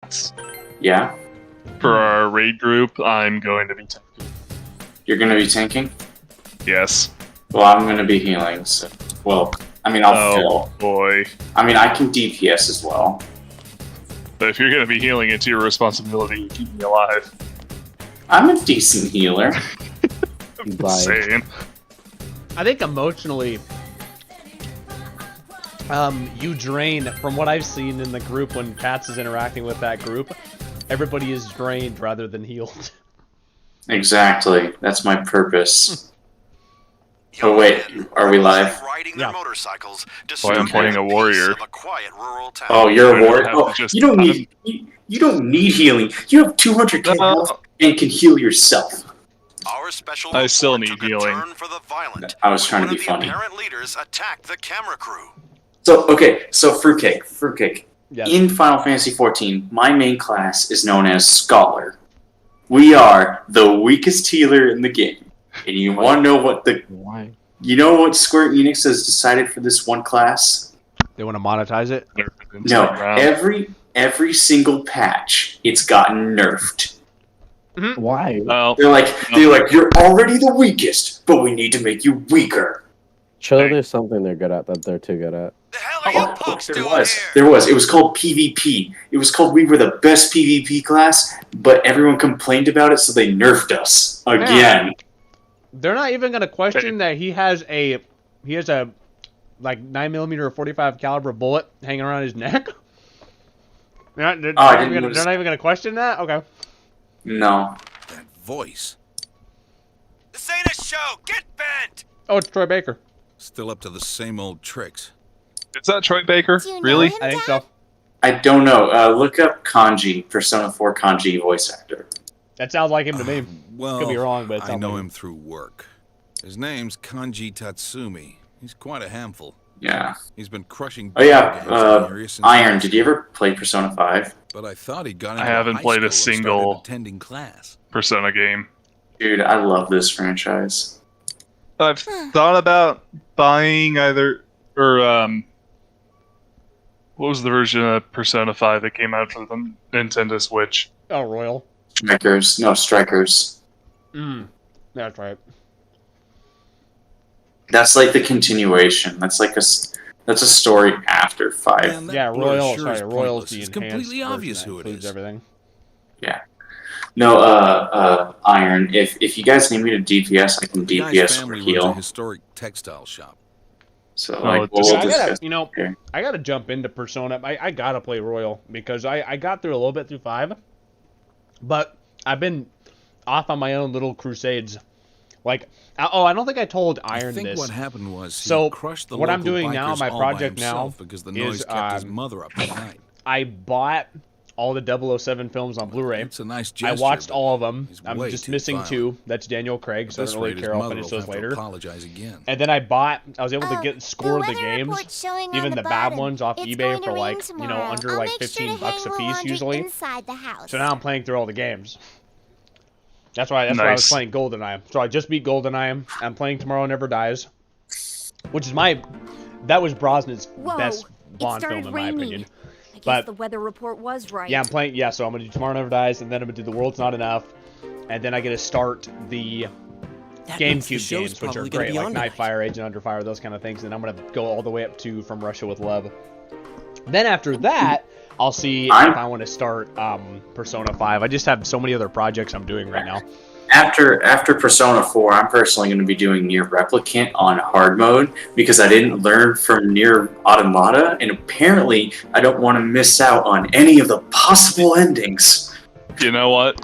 Max. Yeah? For our raid group, I'm going to be tanking. You're gonna be tanking? Yes. Well, I'm gonna be healing, so... Well, I mean, I'll fill. Boy. I mean, I can DPS as well. But if you're going to be healing, it's your responsibility to keep me alive. I'm a decent healer. I'm just saying. I think emotionally, you drain, from what I've seen in the group when Cats is interacting with that group, everybody is drained rather than healed. Exactly. That's my purpose. Oh wait, are we live? Yeah. Boy, I'm playing a warrior. Oh, you're a warrior? Oh, you don't need healing. You have 200k health and can heal yourself. I still need healing. I was trying to be funny. So, okay, so Fruitcake. Yes. In Final Fantasy XIV, my main class is known as Scholar. We are the weakest healer in the game. And you want to know what Why? You know what Square Enix has decided for this one class? They want to monetize it? No, every single patch, it's gotten nerfed. Why? Well, They're like, you're already the weakest, but we need to make you weaker. Surely there's something they're good at that they're too good at. The hell are you punks doing here? There was. It was called PvP. It was called we were the best PvP class, but everyone complained about it, so they nerfed us again. They're not even going to question that he has a like 9mm or 45 caliber bullet hanging around his neck. They're not even going to question that. Okay. No. That voice. This ain't a show. Get bent. Oh, it's Troy Baker. Still up to the same old tricks. is that Troy Baker? Really? I think so. I don't know. Look up Kanji, Persona 4 Kanji voice actor. That sounds like him to me. Well, Could be wrong, but it I sounds know like him through work. His name's Kanji Tatsumi. He's quite a handful. Yeah. He's been crushing. Oh yeah, Iron. Did you ever play Persona 5? But I thought he got. I haven't played a single attending class. Persona game. Dude, I love this franchise. I've thought about buying either what was the version of Persona 5 that came out for the Nintendo Switch? Oh, Royal. Strikers. No, Strikers. That's right. That's like the continuation. That's like a story after 5. Man, Yeah, Royal. sure is Sorry, Royal's the pointless. It's enhanced completely version obvious that who it includes is. everything. Yeah. No, Iron. If you guys need me to DPS, I can The guy's DPS or family runs heal. a historic textile shop. So Oh, like, it's we'll just- I discuss. gotta jump into Persona. I gotta play Royal because I got through a little bit through 5, but I've been off on my own little crusades. Like, I don't think I told Iron I think this. what happened was he So, crushed the what I'm local doing now, bikers my all by project now, himself because the noise is, kept his mother up at night. I bought all the 007 films on Blu-ray. It's a nice I gesture, watched but all of them. he's I'm way just too missing violent. 2. That's Daniel Craig, so I At this don't really rate, care. his I'll mother finish will those have to later. apologize again. And then I was able to get score the weather games, report's showing on even the bad bottom. ones off It's eBay going to for rain like, tomorrow. under I'll like make sure to $15 hang a the piece laundry usually. inside the house. So now I'm playing through all the games. That's why I was Nice. playing GoldenEye. So I just beat GoldenEye. I'm playing Tomorrow Never Dies, which is that was Brosnan's best Bond film in my opinion. I guess But the weather report was right. yeah, I'm playing. Yeah, so I'm gonna do Tomorrow Never Dies, and then I'm gonna do The World's Not Enough, and then I get to start the GameCube games, which are great, like Night Fire, Agent Under Fire, those kind of things. And I'm gonna go all the way up to From Russia with Love. Then after that, I'll see if I want to start Persona 5. I just have so many other projects I'm doing right now. After Persona 4, I'm personally going to be doing Nier Replicant on hard mode because I didn't learn from Nier Automata, and apparently I don't want to miss out on any of the possible endings. You know what?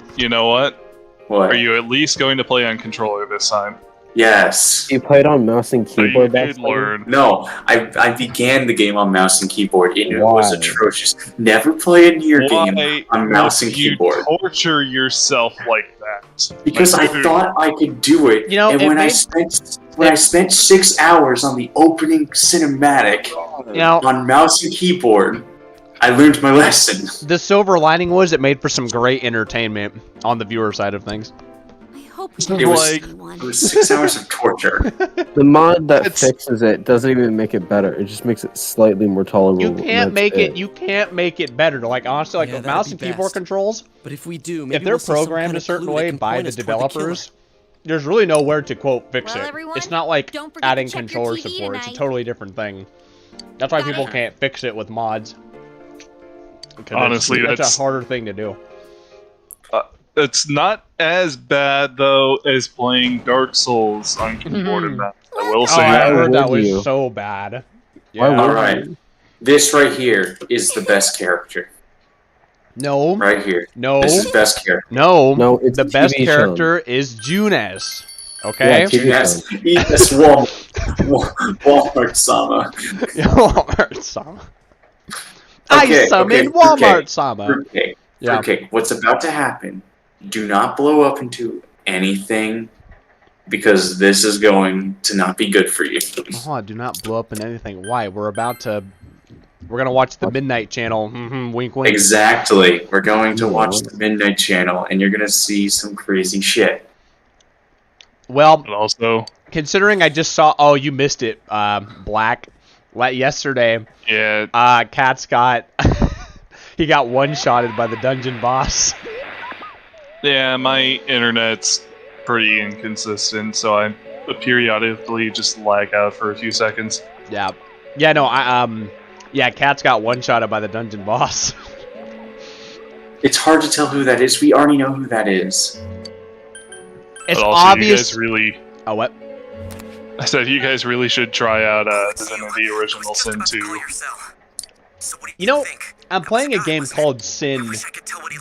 What? Are you at least going to play on controller this time? Yes. You played on mouse and So you keyboard. did learn. No, I began the game on mouse and keyboard, and it was Why? atrocious. Never play a Nier game on mouse and would you keyboard. torture yourself like that? Because Like, I thought I could do it, You know, and it when I made- spent 6 hours on the opening cinematic You know, on mouse and keyboard, I learned my lesson. the silver lining was it made for some great entertainment on the viewer side of things. I hope It we was don't like- see one. It was 6 hours of torture. The mod that It's- fixes it doesn't even make it better. It just makes it slightly more tolerable. You and can't that's make it. You can't make it better. Like honestly, like Yeah, with that'd mouse be and keyboard best. controls, But if we do, maybe if they're we'll see some programmed kind a of certain clue way that can by point the us toward killer. developers, there's really nowhere to quote fix Well, it. everyone, It's not like don't forget to adding check your controller TV support. It's a tonight. totally different thing. That's why Got people it. can't fix it with mods. Because Honestly, that's that's- a harder thing to do. It's not as bad though as playing Dark Souls on keyboard and mouse. I will Oh, say I that. heard that would was you? so bad. Why Yeah. would Alright. This right here is the best character. No. Right here. No. This is best character. No. No, it's the TV best shown. character is Junes. Okay. Yeah, TV Yes, yes, Walmart Sama. Walmart Sama. I Okay, summoned okay, Walmart okay. Sama. Fruitcake. Yeah. Fruitcake. What's about to happen? Do not blow up into anything because this is going to not be good for you. Hold on, do not blow up in anything. Why? We're gonna watch the Midnight Channel. Wink, wink. Exactly. We're going to watch the Midnight Channel and you're going to see some crazy shit. Well, But also, considering I just saw. Oh, you missed it, Black. Yesterday, yeah, Cat's got. He got one-shotted by the dungeon boss. yeah, my internet's pretty inconsistent, so I periodically just lag out for a few seconds. Yeah. Yeah. No. Yeah. Cat's got one-shotted by the dungeon boss. It's hard to tell who that is. We already know who that is. It's But also, obvious. you guys really. Oh, what? I said you guys really should try out Divinity Original Sin 2. You know, I'm playing a game called Sin,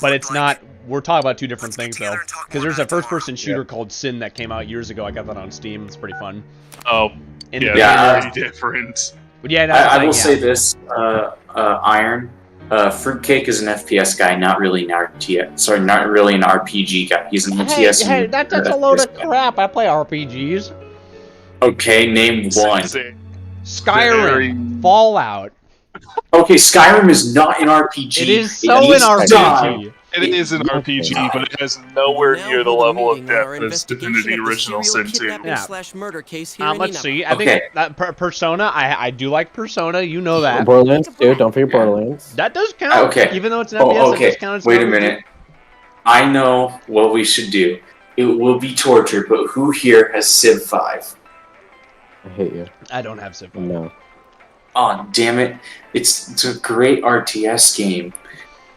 but it's not. We're talking about two different things though, because there's a first-person shooter called Sin that came out years ago. I got that on Steam. It's pretty fun. Oh, In yeah, the Yeah, very different. But yeah, no, I will yeah. say this, Iron. Fruitcake is an FPS guy, not really an RTS. Sorry, not really an RPG guy. He's an RTS. Hey, that's a load of crap. I play RPGs. Okay, name one. Skyrim, Fallout. Okay, Skyrim is not an RPG. It is so needs an to die. RPG. It is an RPG, but it has nowhere near the level of depth as Divinity Original Sin 2. Yeah. Murder case here in Let's Enama. see. I think Okay. that Persona. I do like Persona. You know that. Borderlands too. Don't forget Borderlands. That does count. Okay. Even though it's an FPS, it Okay, does count as wait a an RPG. minute. I know what we should do. It will be torture, but who here has Civ 5? I hate you. I don't have Civ. No. Oh, damn it. It's a great RTS game.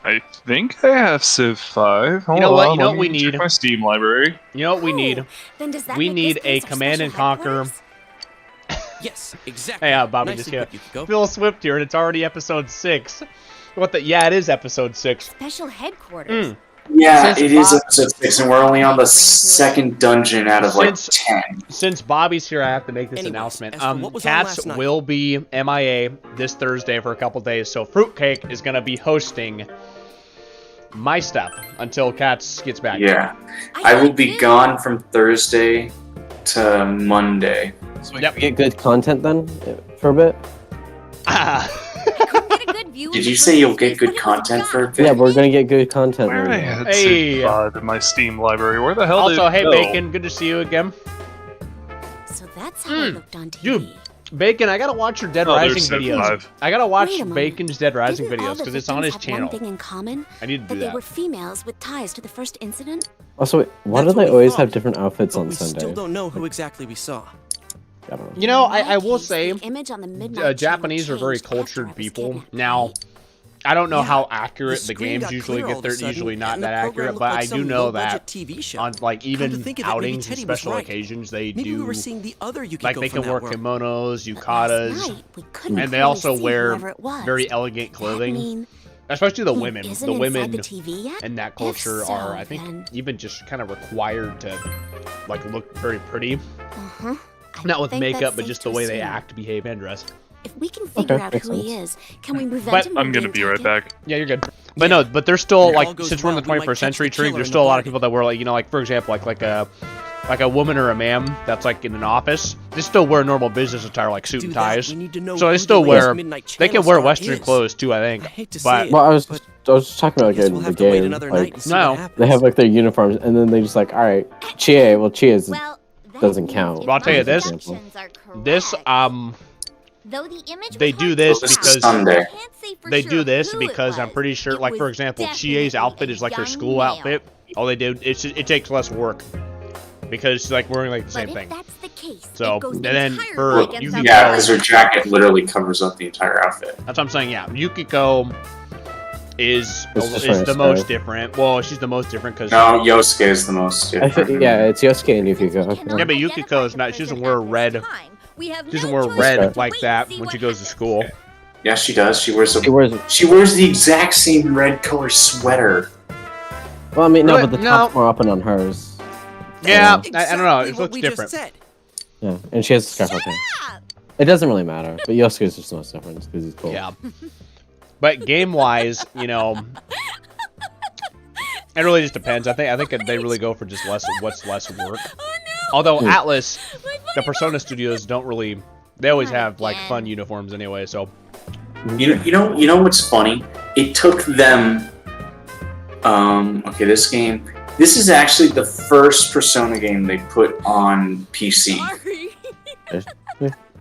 I think I have Civ 5. Hold know what? on, You know let what we me check need? my Steam library. You know what we need? Then does that We make need this a place our Command and special Conquer. headquarters? Yes, exactly. Hey, Bobby Nicely just here. put, Yukiko. Phil Swift here, and it's already episode 6. What the? Yeah, it is episode 6. Special headquarters. Yeah, Since it is Bob- episode 6, and we're only on the second dungeon out of like Since- 10. Since Bobby's here, I have to make this Anyways, announcement. as for what was on Cats last night- will be MIA this Thursday for a couple days, so Fruitcake is going to be hosting my stuff until Cats gets back. Yeah. I will be gone from Thursday to Monday. So we Yep. get good content then for a bit. Get a good view Did of you the say you'll place, get good but it was content for a dark. bit? Yeah, we're gonna get good content. Where I later. had Hey. Civ 5 in my Steam library. Where the hell did Also, it hey go? Bacon, good to see you again. So that's how it looked on TV. Dude, Bacon, I gotta watch your Dead Oh, Rising there's Civ videos. 5. I gotta watch Wait a moment. Bacon's Dead Rising Didn't all videos the because it's on his victims have channel. One thing in common, I need to that do they that. were females with ties to the first incident. Also, wait, why That's do what they we always thought, have different outfits But on we Sunday? still don't know who exactly we saw. I don't know. You know, In my I will case, say, the image on the Midnight Channel Japanese are very changed after I cultured was people. kidnapped. Now, I don't know Yeah, how accurate the the screen games got usually clear all get. of a They're sudden, usually not and the that program accurate, looked but like I do some know low-budget that TV show. on like Come even to think of it, maybe outings and Teddy was special right. occasions, they Maybe do we were seeing the other Yukiko like they from can that wear world. kimonos, But yukatas, last night, we couldn't and they clearly also see wear whoever it was. very elegant That clothing. mean Especially the he women. isn't The inside women the TV yet? in that If culture so, are, I think, then- even just kind of required to like look very pretty. Uh-huh. I Not with think makeup, that's but safe just to the way they assume. act, behave, and dress. If we can figure Okay, out makes who he is, can we prevent But him I'm from gonna being be right taken? back. Yeah, you're good. But no, but there's still If all like goes since we're in the well, we might 21st catch century the tree, killer there's in still a the lot of bargain. people that wear like like for example like like a woman or a man that's like in an office, they still wear normal business attire like suit and ties. So they still wear, they can wear Western clothes too, I think. But well, I was just talking about like in the game. Like, no, they have like their uniforms, and then they just like, all right, Chie. Well, Chie doesn't count. Well, I'll tell you this. They do this because I'm pretty sure, like for example, Chie's outfit is like her school outfit. All they do, it takes less work because she's like wearing like the same thing. So and then for Yukiko, yeah, because her jacket literally covers up the entire outfit. That's what I'm saying. Yeah, Yukiko is the most different. Well, she's the most different because no, Yosuke is the most different. Yeah, it's Yosuke and Yukiko. Yeah, but Yukiko is not. She doesn't wear red. She doesn't wear red like that when she goes to school. Yeah, she does. She wears the exact same red color sweater. Well, I mean, no, but the top's more open on hers. Yeah, I don't know. It looks different. Yeah, and she has a scarf on her. It doesn't really matter, but Yosuke is just the most different because he's cool. Yeah. But game-wise, you know, it really just depends. I think they really go for just what's less work. Although Atlas, the Persona studios don't really. They always have like fun uniforms anyway. So. You know what's funny? It took them. Okay, this game. This is actually the first Persona game they put on PC.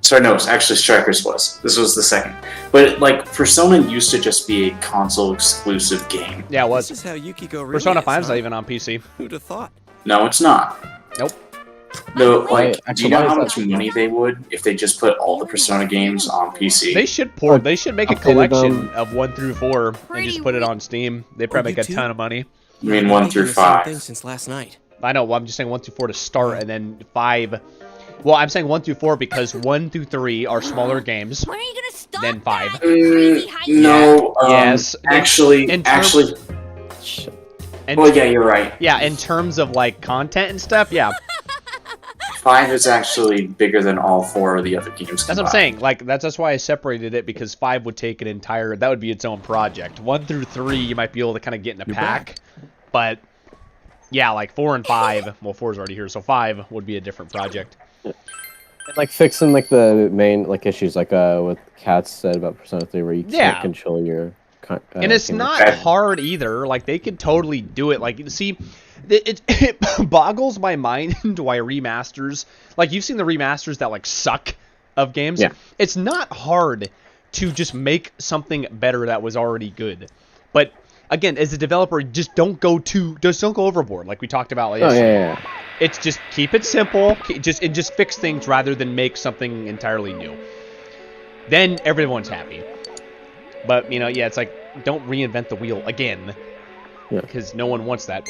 Sorry, no, actually Strikers was. This was the second. But, like, Persona used to just be a console-exclusive game. Yeah, it was. This is how Yukiko really Persona is, 5's huh? not even on PC. Who'd have thought? No, it's not. Nope. No, like, do you know how much money they would if they just put all the Persona games on PC? They should make a collection of 1 through 4 and just put it on Steam. They probably make a ton of money. I mean 1 through 5. Since last night. I know. Well, I'm just saying 1 through 4 to start, and then 5. Well, I'm saying 1 through 4 because 1 through 3 are smaller games. When are you gonna stop? Then 5. No. Yes. Actually. Well, yeah, you're right. Yeah, in terms of like content and stuff, yeah. 5 is actually bigger than all 4 of the other games. That's what I'm saying. Like that's why I separated it, because 5 would take an entire. That would be its own project. 1 through 3 you might be able to kind of get in a pack, but yeah, like 4 and 5. Well, 4 is already here, so 5 would be a different project. Like fixing like the main like issues like what Cats said about Persona 3 where you can't control your and it's not hard either. Like they could totally do it. Like see, it boggles my mind why remasters, like you've seen the remasters that like suck of games. Yeah. It's not hard to just make something better that was already good. But again, as a developer, just don't go overboard like we talked about last. Oh yeah. It's just keep it simple, just fix things rather than make something entirely new. Then everyone's happy. But you know, yeah, it's like don't reinvent the wheel again, because no one wants that.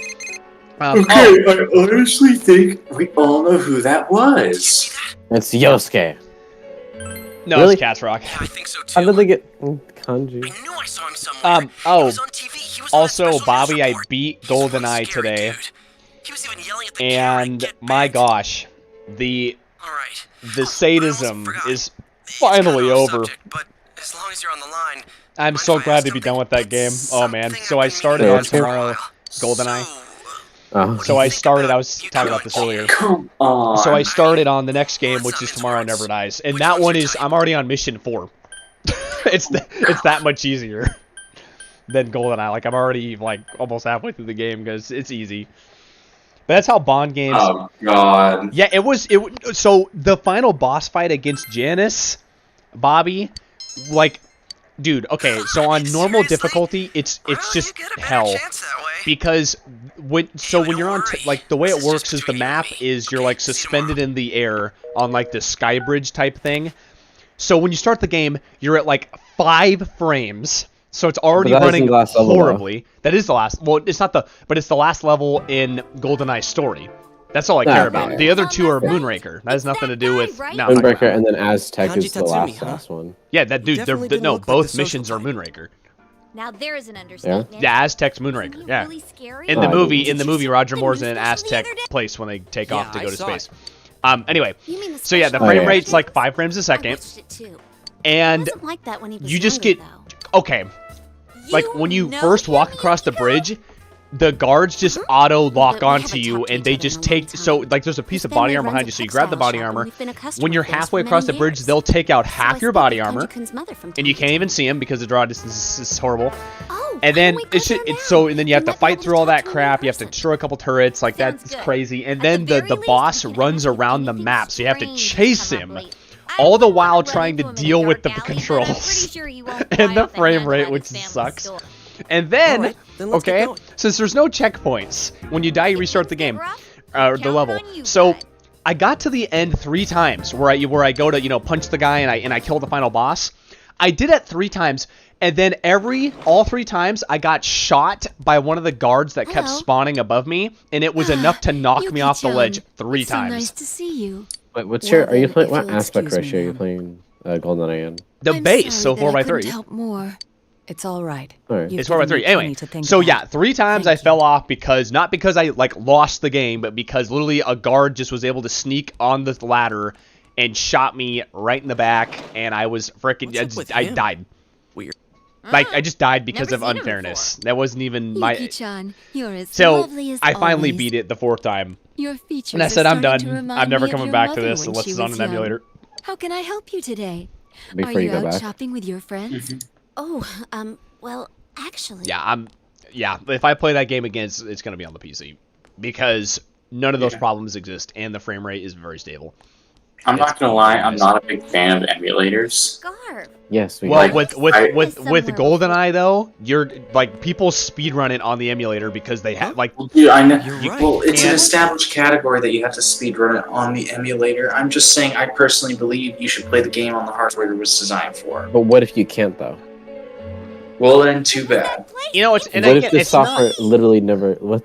Okay, I honestly think we all know who that was. It's Yosuke. No, really? It's Catsrock. Yeah, I think so too. How did they get kanji? I knew I saw him somewhere. Oh, he was on TV. He was on also, a special Bobby, I report. beat He was GoldenEye scary, today, dude. He was even yelling at the camera, and "Get my back." gosh, All right. the sadism is finally over. But as long as you're on the line, I'm so glad to be done with that game. Oh man, so I started on tomorrow, GoldenEye. So I started, I was talking about this earlier. Come on. So I started on the next game, which is Tomorrow Never Dies, and that one is, I'm already on mission 4. it's that much easier than GoldenEye. Like I'm already like almost halfway through the game because it's easy. But that's how Bond games. Oh god. Yeah, so the final boss fight against Janice, Bobby, like, dude. Okay, so on normal difficulty, it's just hell. Because when you're on like the way it works is the map is you're like suspended in the air on like the sky bridge type thing. So when you start the game, you're at like 5 frames. So it's already running horribly. That is the last. Well, it's not but it's the last level in GoldenEye story. That's all I care about. The other 2 are Moonraker. That has nothing to do with Moonraker, and then Aztec is the last one. Yeah, that dude. No, both missions are Moonraker. Now there is an understatement. Yeah, Aztec's Moonraker. Yeah. In the movie, Roger Moore's in an Aztec place when they take off to go to space. Anyway, so yeah, the frame rate's like 5 frames a second, and you just get okay. Like when you first walk across the bridge, the guards just auto lock onto you, and they just take. So like, there's a piece of body armor behind you, so you grab the body armor. When you're halfway across the bridge, they'll take out half your body armor, and you can't even see them because the draw distance is horrible. And then and then you have to fight through all that crap. You have to destroy a couple turrets, like that's crazy. And then the boss runs around the map, so you have to chase him, all the while trying to deal with the controls and the frame rate, which sucks. And then, okay, since there's no checkpoints, when you die, you restart the game, or the level. So I got to the end 3 times where I go to punch the guy and I kill the final boss. I did it 3 times, and then all 3 times I got shot by one of the guards that kept spawning above me, and it was enough to knock me off the ledge 3 times. Nice to see you. Wait, are you playing? What aspect ratio are you playing GoldenEye in? The base, so 4x3. Help more. It's all right. It's 4x3. Anyway, so yeah, 3 times I fell off not because I lost the game, but because literally a guard just was able to sneak on the ladder and shot me right in the back, and I was freaking, I died. Weird. Like, I just died because of unfairness. That wasn't even my... You're as so, lovely as I finally always. beat it the 4th time. Your features And I said, I'm done. remind I'm never me of coming your back to mother this when unless she it's on was an young. emulator. How can I help you today? Before Are you you go out back. shopping with your friends? Oh, well, actually. Yeah, if I play that game again, it's going to be on the PC. Because none of those problems exist, and the frame rate is very stable. I'm not gonna lie, I'm not a big fan of emulators. Scarf. Yes, we Well, got with GoldenEye though, you're like people speedrun it on the emulator because they have like. Dude, I know. You're right. Well, it's an established category that you have to speedrun it on the emulator. I'm just saying, I personally believe you should play the game on the hardware it was designed for. But what if you can't though? Well, then too bad. You know, it's What if the software literally never? What?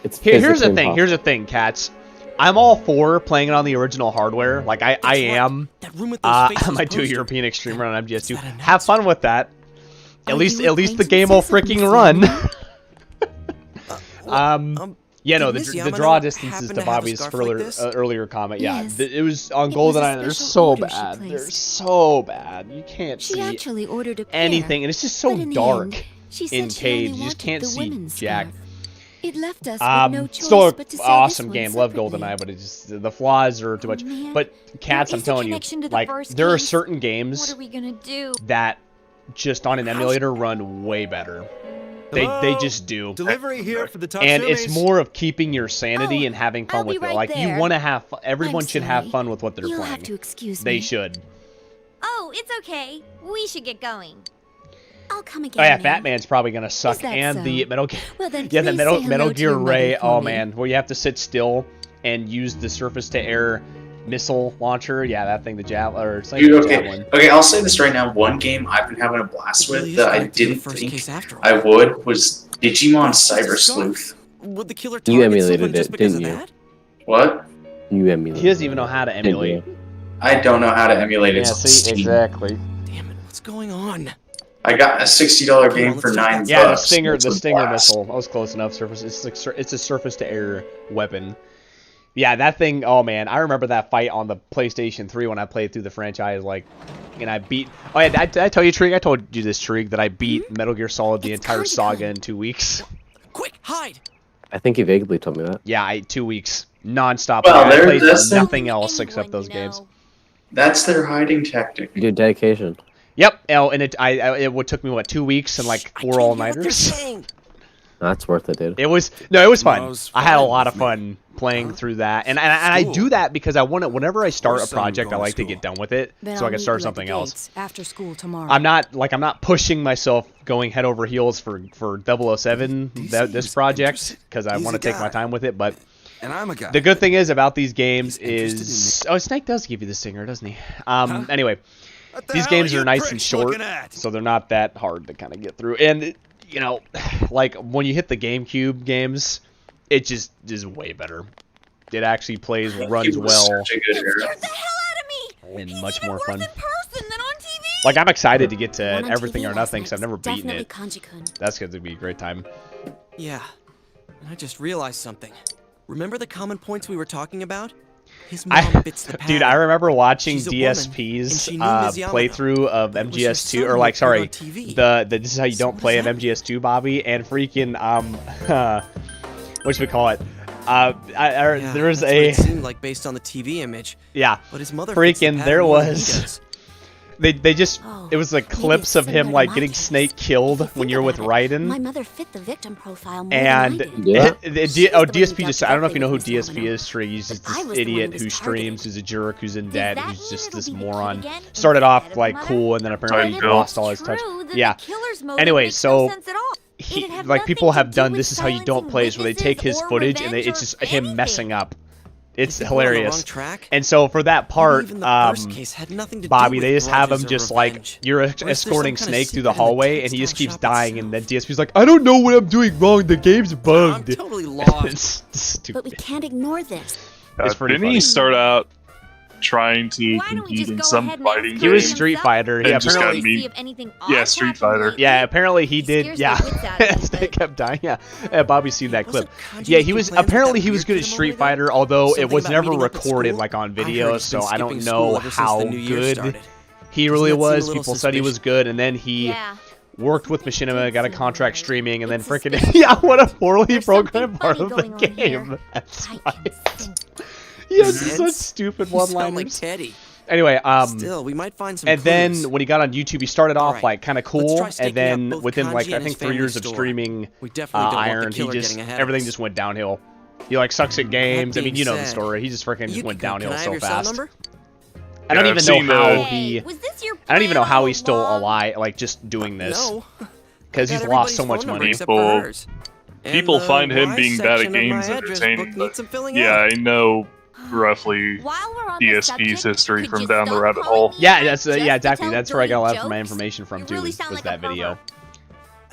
It's here's the physically thing. impossible. Here's the thing, Cats. I'm all for playing it on the original hardware. Like I am. That room with those faces I might do a posted. European Extreme run on MGS2. that a Have fun with that. At Are least you the game will acquaintances freaking with run. Yeah, no, did Miss the Yamano draw distances happen to to have a Bobby's scarf like earlier, this? earlier comment. Yeah, Yes. it was on It was a GoldenEye. They're special so order she bad. They're placed. so bad. You can't She see actually ordered a pair, anything, and it's just so but in the dark end, she said in she Cage. only You just wanted can't the see women's jack. scarf. It left us with no choice Still but to an sell awesome this game. one Love separately. GoldenEye, but it's just the flaws are too much. Man, But Cats, there I'm is a telling you, connection to the like first there are case. certain What games are we gonna do? that just on an emulator run way better. They just do. Delivery here for the top And it's semis. more of keeping your sanity Oh, and having fun I'll be with it. right Like you there. want to have everyone I'm should have sorry. fun with what they're You'll playing. have to excuse They me. should. Oh, it's okay. We should get going. I'll come Oh again. yeah, now. Fat Man's probably gonna suck, that and so? the Metal Gear. Well, then Yeah, the please Metal say hello Metal to Gear your mother Ray. for Oh me. man, where you have to sit still and use the surface-to-air missile launcher. Yeah, that thing, the javelin, or it's like Dude, the okay, javelin. I'll say this right now. One game I've been having a blast It really with is that I connected to the didn't first think case after all. I would was Digimon Cyber It's a scarf. Sleuth. Would the killer You target emulated someone just it, because didn't of you? that? What? You emulate. He doesn't even know how to emulate. I don't know how to emulate it. Yeah, on see, Steam. exactly. Damn it, what's going on? I got a $60 Come on, game let's for talk $9. about Yeah, the bucks. Stinger, It's the a Stinger blast. missile. That was close enough. It's a surface-to-air weapon. Yeah, that thing. Oh man, I remember that fight on the PlayStation 3 when I played through the franchise. Like, and I beat. Oh yeah, did I tell you, Trig? I told you this, Trig, that I beat Metal Gear Solid the It's entire Kanji-kun. saga in 2 weeks. Quick, hide! I think you vaguely told me that. Yeah, 2 weeks non-stop. Well, I there- played that's nothing the- else except Anyone those you games. know. That's their hiding tactic. You did dedication. Yep. Oh, and it took me what 2 weeks and like I 4 can't hear what they're all-nighters. saying. That's worth it, dude. It was fun. Mo's I had a fine lot of with me. fun playing through that, and I do that because I want to. Whenever I start a Course I'm project, I going to like to school. get done with it, Then so I I'll can meet start you at the something else. gates after school tomorrow. I'm not pushing myself going head over heels for 007 this project because I He's want a to take my guy. time with it. But And I'm a guy. the good thing is about these games He's is Snake does give you the stinger, doesn't he? Huh? Anyway, What the these hell games you are nice and pricks short, looking at? so they're not that hard to kind of get through. And you know, like when you hit the GameCube games, it just is way better. It actually plays, runs It was well, such a good era. Scared the hell out of me. and He's much even more worse fun. in person than on TV. Like I'm excited to get to One on Everything TV or last Nothing night because I've never was beaten definitely it. Kanji-kun. That's going to be a great time. Yeah. And I just realized something. Remember the common points we were talking about? His mom bits the Dude, I pad. remember watching She's a woman, DSP's and she knew Ms. Yamato. playthrough of It was your MGS2, son or who like, appeared sorry, on TV. the This Is How You So Don't what Play does of that mean? MGS2, Bobby, and freaking, what should we call it? Yeah, There was that's what a, it seemed like based on the TV image. yeah, But his mother fits the freaking, pattern there more than he was, does. they just, Oh, it was like maybe clips it's of him, similar to like, my getting case. Snake killed If you when think you're with about it, Raiden. My mother fit the victim profile more And than I did. Yeah. DSP just, I don't know if you know who She was the DSP one who is, Trey. He's just But I this was the one who idiot was who streams, targeted. who's a jerk, who's in Does debt, that who's mean just it'll this be the kid moron. again Started instead off of like Mother? cool, and then apparently Titan Bill. lost all his touch. Yeah. Anyway, so people have done This Is How You Don't Play, is where they take his footage and it's just him messing up. It's If they were on the hilarious. wrong track, And so for that maybe part, even the first case had nothing to do Bobby, with they just have him grudges or just like, revenge. you're Or is there escorting some kind of Snake through the secret in the hallway, and he just textile keeps shop dying, and then itself? DSP's like, I don't know what I'm doing wrong, the game's I'm bugged. totally lost. It's stupid. But we can't ignore this. It's pretty Didn't funny. he start out trying to Why don't we compete just in go some ahead and fighting ask He was game? Street Fighter. He And just got apparently, me- See if anything Yeah, odd Street happened Fighter. lately. yeah, apparently he He did. scares the Yeah, wits out of me, they but- kept dying. Yeah, Bobby's seen that clip. Wasn't Kanji Yeah, he making was plans with apparently that he was weird good kid at a Street moment ago? Fighter, although it Something was about never meeting up at recorded school? like on I heard video, he's been so I don't skipping know school ever since the how new year good started. he Doesn't really that seem a was. little People said he was suspicious? good, and then he Yeah. worked with Machinima, got a contract streaming, and then It's freaking suspicious. yeah, what a poorly There's something programmed part funny of the going on here. game. That's I right. can sense it. He has Sense? such stupid You sound like one-liners. Teddy. Anyway, Still, we might find some and clues. then when he got on YouTube, he started off Alright, like kind of let's cool, try and staking out then both within like Kanji I and think his 3 family years of store. streaming We definitely don't want the Iron, he killer just getting ahead of everything us. just went downhill. He like sucks at games. I mean, being you know the said, story. He just freaking just went Yukiko, downhill can I have so your cell fast. number? I don't Yeah, even I've know seen how the- he. Was this your I don't even know plan how all he's still along? alive, like just doing this, No. because he's Got lost so everybody's much phone number money. except for People- hers. And People the find him Y being bad at section of my games address entertaining, book but needs some filling yeah, out. I know roughly While we're on the DSP's subject, history could from you down the stop rabbit calling hole. me Yeah, that that's just yeah, to exactly. tell That's where I got a lot of dirty my jokes? information from You too. really Was sound like that a video?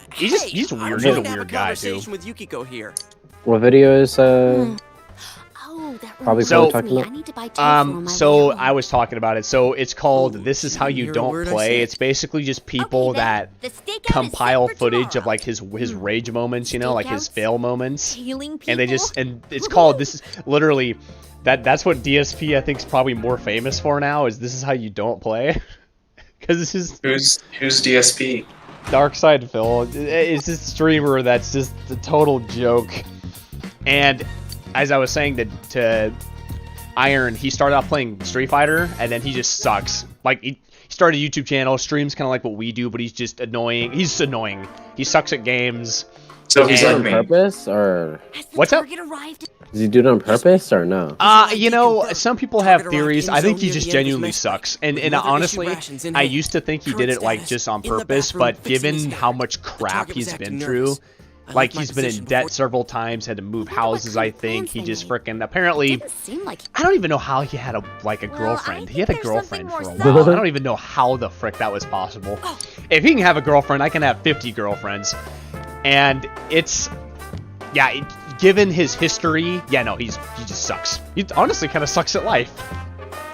pervert. He's I'm weird. trying He's a to have weird guy too. conversation with Yukiko here. What video is Oh, that Probably reminds So- me. talking I about? need to buy tofu on my So way home. I was talking about it. So it's called Oh, "This Is you How didn't You hear a Don't word I Play." said? It's basically just people Okay, then. that The stakeout is compile set for footage of tomorrow. like his rage moments, you know, like his Stakeouts? fail moments, Healing and they people? just and it's called "This Is literally." That's what DSP I think is probably more famous for now. Is "This Is How You Don't Play," because this is Who's DSP? Dark Side Phil. It's this streamer that's just a total joke. And as I was saying to Iron, he started off playing Street Fighter, and then he just sucks. Like he started a YouTube channel, streams kind of like what we do, but he's just annoying. He's annoying. He sucks at games. So he's And- like on me. purpose, or Has the What's up? target arrived? does he do it on purpose, or no? You know, confirmed. some people have Target arrived theories. in I think zone he near just the end of his genuinely mess break, sucks. And with mother honestly, issue rations in I hand. used to think he Current did it like status, just on in the purpose, bathroom, but fixing his given hair. how much The crap target was he's acting been through, nervous. I like left my he's been in position debt before- several times, had to move wonder what houses. kind I of think plans he they just made. freaking apparently. Didn't seem like I don't even know how he had a Well, girlfriend. I He had a think there's something girlfriend for a more while. subtle. I don't even know how the frick that was possible. If he can have a girlfriend, I can have 50 girlfriends. And it's given his history, he just sucks. He honestly kind of sucks at life.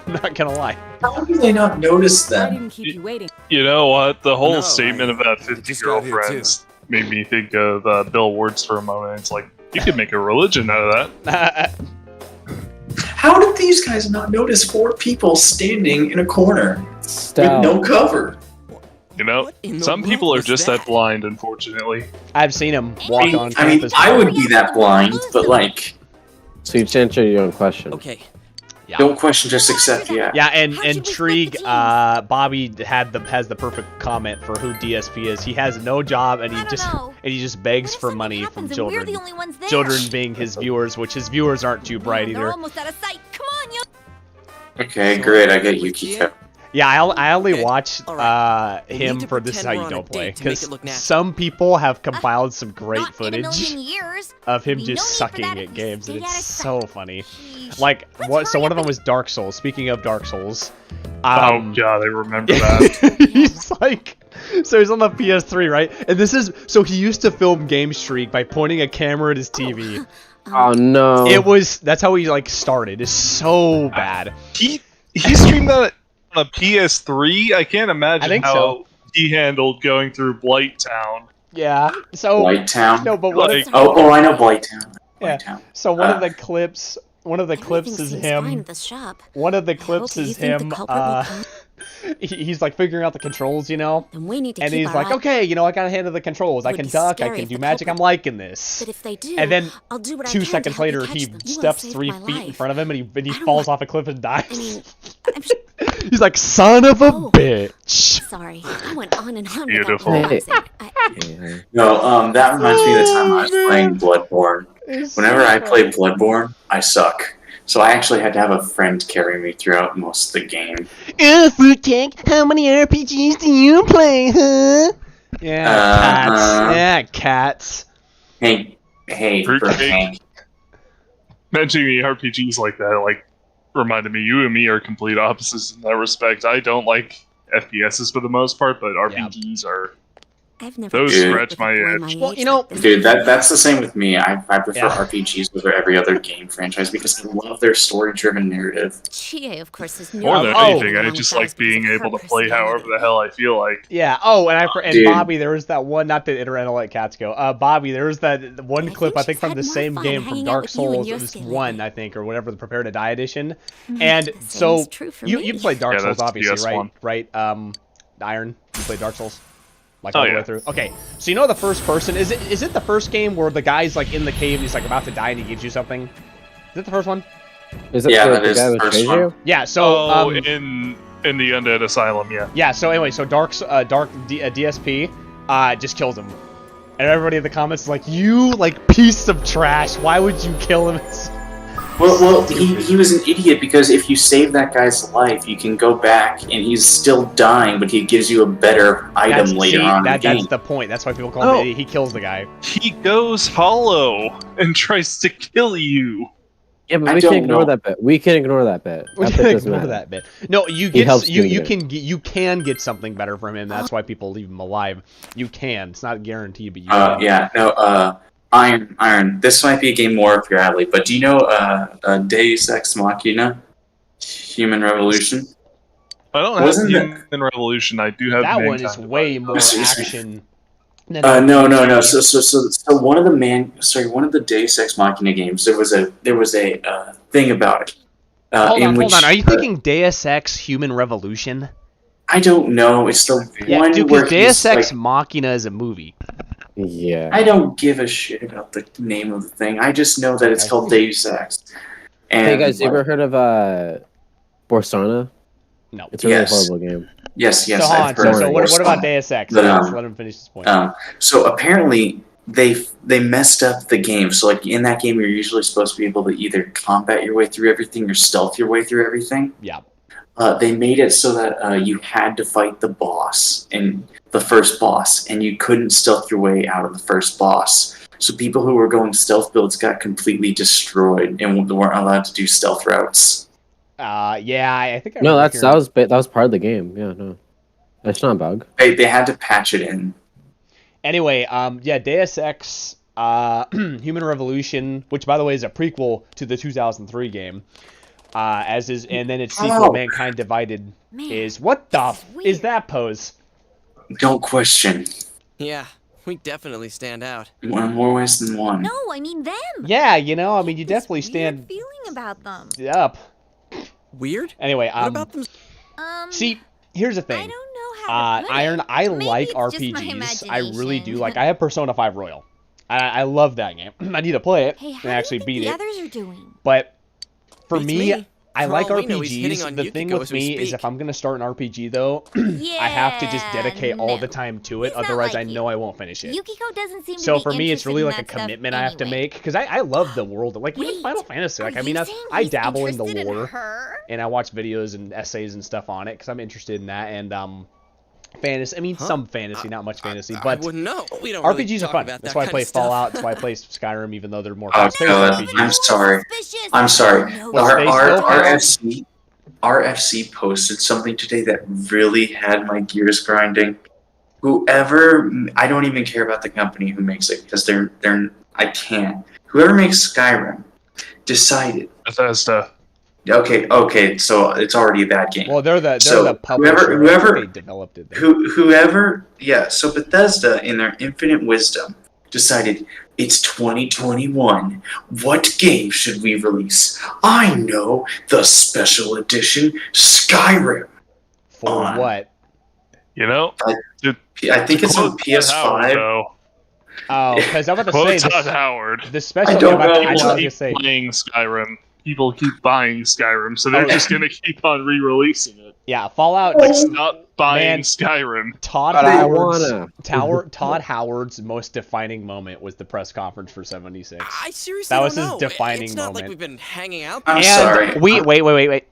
I'm not gonna lie. How do they not notice I them? didn't keep you waiting. You know what? The whole No, statement I about 50 just got here, girlfriends made me think of Bill Ward's for a moment. It's like, you could make a religion out of that. How did these guys not notice 4 people standing in a corner with Stout. no cover? You know, What in the some world people are was just that? that blind, unfortunately. I've seen him walk on I mean, campus. I before. would be that blind, but like, So you answer your own question. Okay. Yeah. don't question, just accept. Yeah. Yeah, and How should we split Intrigue, the teams? Bobby has the perfect comment for who DSP is. He has no job, and I he don't know. just begs What if for something money happens from and children. We're the only ones there? Children being his viewers, which his viewers aren't too bright Man, they're either. almost out of sight. Come on, yo. Okay, great. I get Yukiko. Yeah, I only Okay, watch alright. We him need to for This Is How pretend You we're on a Don't Play, date to make because it look natural. some people have compiled some great Not in a million footage years. of him There'd be just no need for sucking that at if we games, and stayed it's out of so sight. funny. Sheesh. Like Let's so hurry one of up them was Dark Souls. Speaking of Dark Souls, Oh god, I remember that. he's like, so he's on the PS3, right? And this is, so he used to film Game Streak by pointing a camera at his TV. Oh no. That's how he like started. It's so bad. He streamed that on a PS3. I can't imagine I think how so. he handled going through Blight Town. Yeah. So Blight Town. no, but what? Like- Oh, I know Blight Town. Yeah. Blight Town. So one of the clips one of the clips is him. One of the clips is him. He's like figuring out the controls, you know, and he's like, okay, you know, I gotta handle the controls. I can duck, I can do magic. I'm liking this. But if they do, and then I'll do what 2 seconds later, he steps 3 feet in front of him, and he falls off a cliff and dies. I mean, he's like, son of a bitch. Sorry, I went on and on. Beautiful. No, that reminds me of the time I was playing Bloodborne. Whenever I play Bloodborne, I suck. So I actually had to have a friend carry me throughout most of the game. Fruitcake, how many RPGs do you play, huh? Yeah, cats. Yeah, cats. Hey, for Hank. Mentioning the RPGs like that, like, reminded me, you and me are complete opposites in that respect. I don't like FPSs for the most part, but RPGs are... Those scratch my itch. Well, you know, dude, that's the same with me. I prefer RPGs over every other game franchise because I love their story-driven narrative. Chie, of course, is more than anything, I just like being able to play however the hell I feel like. Yeah. Oh, and Bobby, there was that one. Not to interrupt, let cats go. Bobby, there was that one clip I think from the same game from Dark Souls. It was 1, I think, or whatever, the Prepare to Die edition. And so you played Dark Souls, obviously, right? Right. Iron, you played Dark Souls. Like all the way through. Okay, so you know the first person, is it the first game where the guy's like in the cave and he's like about to die and he gives you something? Is it the first one? Is it the guy that betrays you? Yeah, so in the Undead Asylum, yeah. Yeah, so anyway, so DSP just kills him. And everybody in the comments is like, you like piece of trash, why would you kill him? Well, he was an idiot because if you save that guy's life, you can go back and he's still dying, but he gives you a better item later on in the game. That's the point. That's why people call him an idiot. He kills the guy. He goes hollow and tries to kill you. Yeah, but we can ignore that bit. We can ignore that bit. We can ignore that bit. No, you can get something better from him. That's why people leave him alive. You can. It's not guaranteed, but you can. Yeah. No. Iron. This might be a game more up your alley, but do you know Deus Ex Machina? Human Revolution? I don't have Human Revolution. I do have that one is way more action. No. So one of the Deus Ex Machina games, there was a thing about it. Hold on. Are you thinking Deus Ex Human Revolution? I don't know. It's the one dude, where Deus Ex Machina is a movie. Yeah. I don't give a shit about the name of the thing. I just know that it's called Deus Ex. And hey guys, you ever heard of Borsana? No. It's a really horrible game. Yes. So what about Deus Ex? Let him finish this point. So apparently they messed up the game. So like in that game, you're usually supposed to be able to either combat your way through everything or stealth your way through everything. Yeah. They made it so that you had to fight the boss and the first boss, and you couldn't stealth your way out of the first boss. So people who were going stealth builds got completely destroyed and weren't allowed to do stealth routes. Yeah, I think. That was part of the game. Yeah, no, that's not a bug. They had to patch it in. Anyway, Deus Ex Human Revolution, which by the way is a prequel to the 2003 game. And then its sequel, Mankind Divided, is what the is that pose? Don't question. Yeah, we definitely stand out. More ways than one. No, I mean them. Yeah, you know, I mean, you definitely stand. Feeling about them. Up. Weird. Anyway, what about them? See, here's the thing. I don't know how to put Iron, it. I Maybe like it's just my RPGs. I really do. imagination. Like, I have Persona 5 Royal. I love that game. I need to play it and actually beat the it. others are doing? But for me, I For like all we know, he's hitting RPGs. on The thing Yukiko with as we me is speak. if I'm going to start an RPG, though, I have to just dedicate all the time to it. He's not Otherwise, like I know I won't finish it. Yukiko doesn't seem to So be for me, it's interested really in like a that stuff commitment I have to anyway. make. Because I love the world. Like, even Wait, Final Fantasy. Like, are I mean, you saying I he's dabble in the interested in lore. her? And I watch videos and essays and stuff on it. Because I'm interested in that. And, fantasy. I mean, some fantasy, not much fantasy. But I wouldn't know. We don't RPGs really are talk fun. about That's that why I kind play of stuff. Fallout. That's why I play Skyrim, even though they're more Oh, fast-paced God, RPGs. I'm sorry. I'm sorry. RFC posted something today that really had my gears grinding. Whoever, I don't even care about the company who makes it because I can't. Whoever makes Skyrim decided. Bethesda. Okay, so it's already a bad game. Well, they're the So publisher. whoever They developed it. So Bethesda, in their infinite wisdom, decided It's 2021. What game should we release? I know, the special edition Skyrim. For what? You know, I think it's on PS5. Oh, because I'm about to say Todd Howard. The special. I don't know. I was keep playing Skyrim. People keep buying Skyrim, so they're just gonna keep on re-releasing it. Yeah, Fallout. Like, stop buying Skyrim. Todd Howard's most defining moment was the press conference for 76. I seriously that was don't his know. defining it's not moment. Like we've been hanging out. I'm sorry. Wait.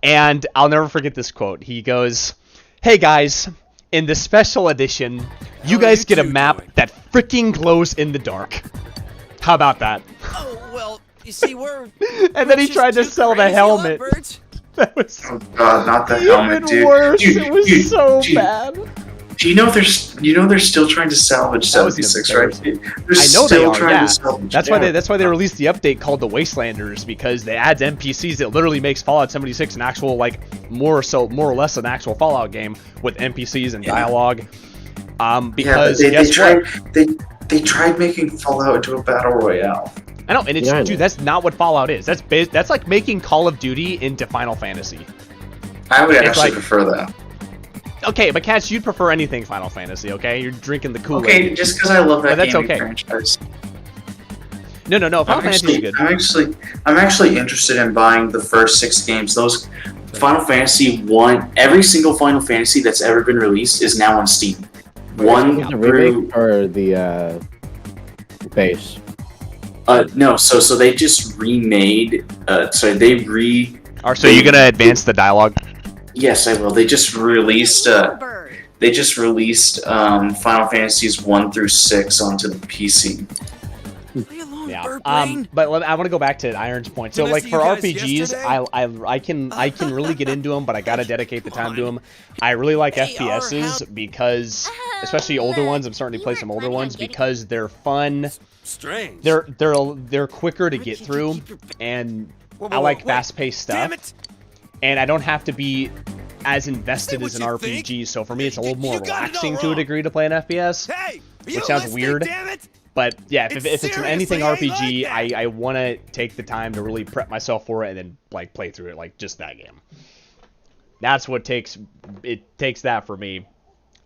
And I'll never forget this quote. He goes, "Hey guys, in the special edition, you guys get a map that freaking glows in the dark. How about that?" Oh well, you see, we're. And then he tried to sell the helmet. That was God, not the helmet, dude. Worse. It was so bad. Do you know they're still trying to salvage 76, right? I know they are. Yeah, that's why they released the update called the Wastelanders, because they add NPCs that literally makes Fallout 76 an actual, like, more or less an actual Fallout game with NPCs and dialogue. Because they tried making Fallout into a battle royale. I know, and it's dude, that's not what Fallout is. That's like making Call of Duty into Final Fantasy. I would actually prefer that. Okay, but Cats, you'd prefer anything Final Fantasy, okay? You're drinking the Kool-Aid. Okay, just because I love that that's gaming okay. franchise. No. Final Fantasy is good. I'm actually interested in buying the first 6 games. Those Final Fantasy 1, every single Final Fantasy that's ever been released is now on Steam. The remake or the base? No, so they just remade. So you're gonna advance the dialogue? Yes, I will. They just released. Final Fantasies 1 through 6 onto the PC. Yeah. But I want to go back to Iron's point. So, like, for RPGs, I can really get into them, but I gotta dedicate the time to them. I really like FPSs because, especially older ones. I'm starting to play some older ones because they're fun. Strange. They're quicker to get through, and I like fast-paced stuff. And I don't have to be as invested as an RPG, so for me it's a little more relaxing to a degree to play an FPS, which sounds weird. But yeah, if it's an anything RPG, I want to take the time to really prep myself for it and then like play through it like just that game. That's what takes that for me.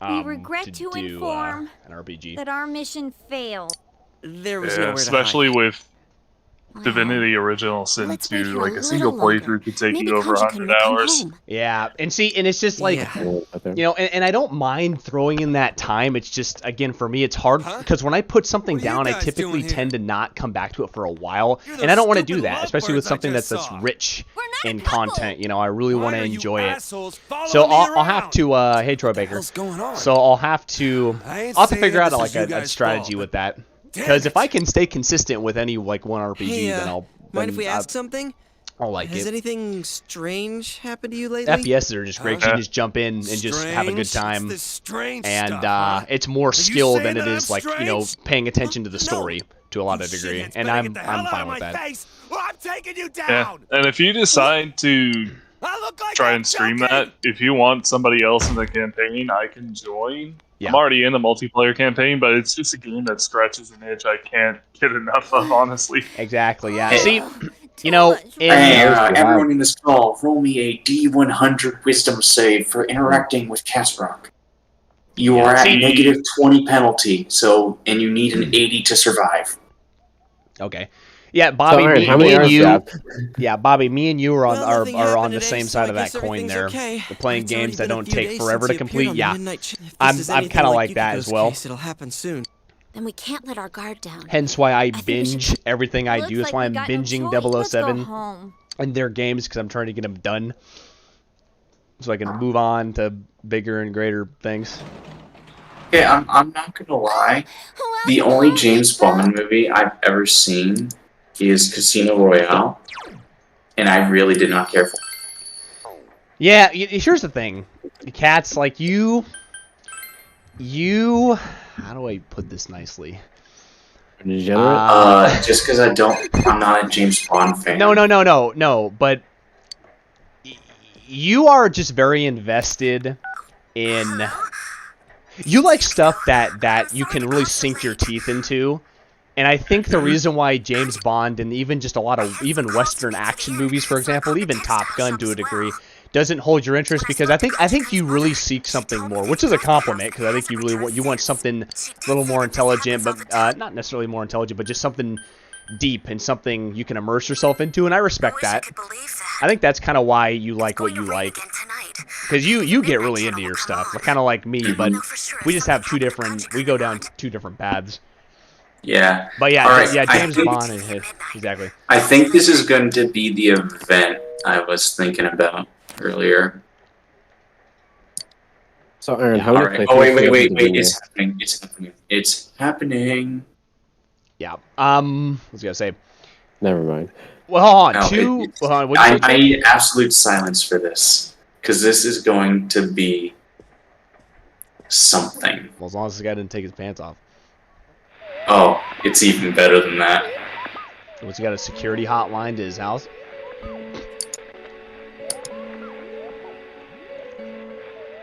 We regret to inform an RPG that our mission failed. There was nowhere to especially hide. with Divinity Original Sin 2, like a single playthrough could take you over 100 hours. Yeah, and it's just like, you know, and I don't mind throwing in that time. It's just, again, for me, it's hard because when I put something down, I typically tend to not come back to it for a while, and I don't want to do that, especially with something that's rich in content. You know, I really want to enjoy it. So I'll have to, hey Troy Baker. So I'll have to figure out like a strategy with that. Because if I can stay consistent with any like one RPG, then I'll. Mind if we ask something? I'll like Has it. anything strange happened to you lately? FPS are just great. You can just jump in and just have a good time, and it's more skill than it is like, you know, paying attention to the story to a lot of degree. And I'm fine with that. I'm taking you down. Yeah, and if you decide to try and stream that, if you want somebody else in the campaign, I can join. Yeah. I'm already in the multiplayer campaign, but it's just a game that scratches an itch I can't get enough of, honestly. Exactly, yeah. See, you know... everyone in this call, roll me a D100 wisdom save for interacting with Catsrock. You are at negative 20 penalty, and you need an 80 to survive. Okay. Yeah, Bobby, me and you. Yeah, Bobby, me and you are on the same side of that coin there. We're playing games that don't take forever to complete. Yeah, I'm kind of like that as well. It'll happen soon. Then we can't let our guard down. Hence why I binge everything I do. That's why I'm binging 007 and their games, because I'm trying to get them done, so I can move on to bigger and greater things. Okay, I'm not gonna lie. The only James Bond movie I've ever seen is Casino Royale, and I really did not care for it. Yeah, here's the thing. Cats, like you... How do I put this nicely? Just because I'm not a James Bond fan. No, but... You are just very invested in... You like stuff that you can really sink your teeth into. And I think the reason why James Bond and even just a lot of even Western action movies, for example, even Top Gun to a degree, doesn't hold your interest because I think you really seek something more, which is a compliment because I think you want something a little more intelligent, but not necessarily more intelligent, but just something deep and something you can immerse yourself into, and I respect that. I think that's kind of why you like what you like, because you get really into your stuff, kind of like me, but we just have we go down two different paths. Yeah. But yeah, right. yeah, James Bond and his, exactly. I think this is going to be the event I was thinking about earlier. So Aaron, how All right. Oh wait! It's happening! It's happening! It's happening! Yeah. I was gonna say. Never mind. Well, hold on. Hold on. I need absolute silence for this because this is going to be something. Well, as long as this guy didn't take his pants off. Oh, it's even better than that. What's he got, a security hotline to his house?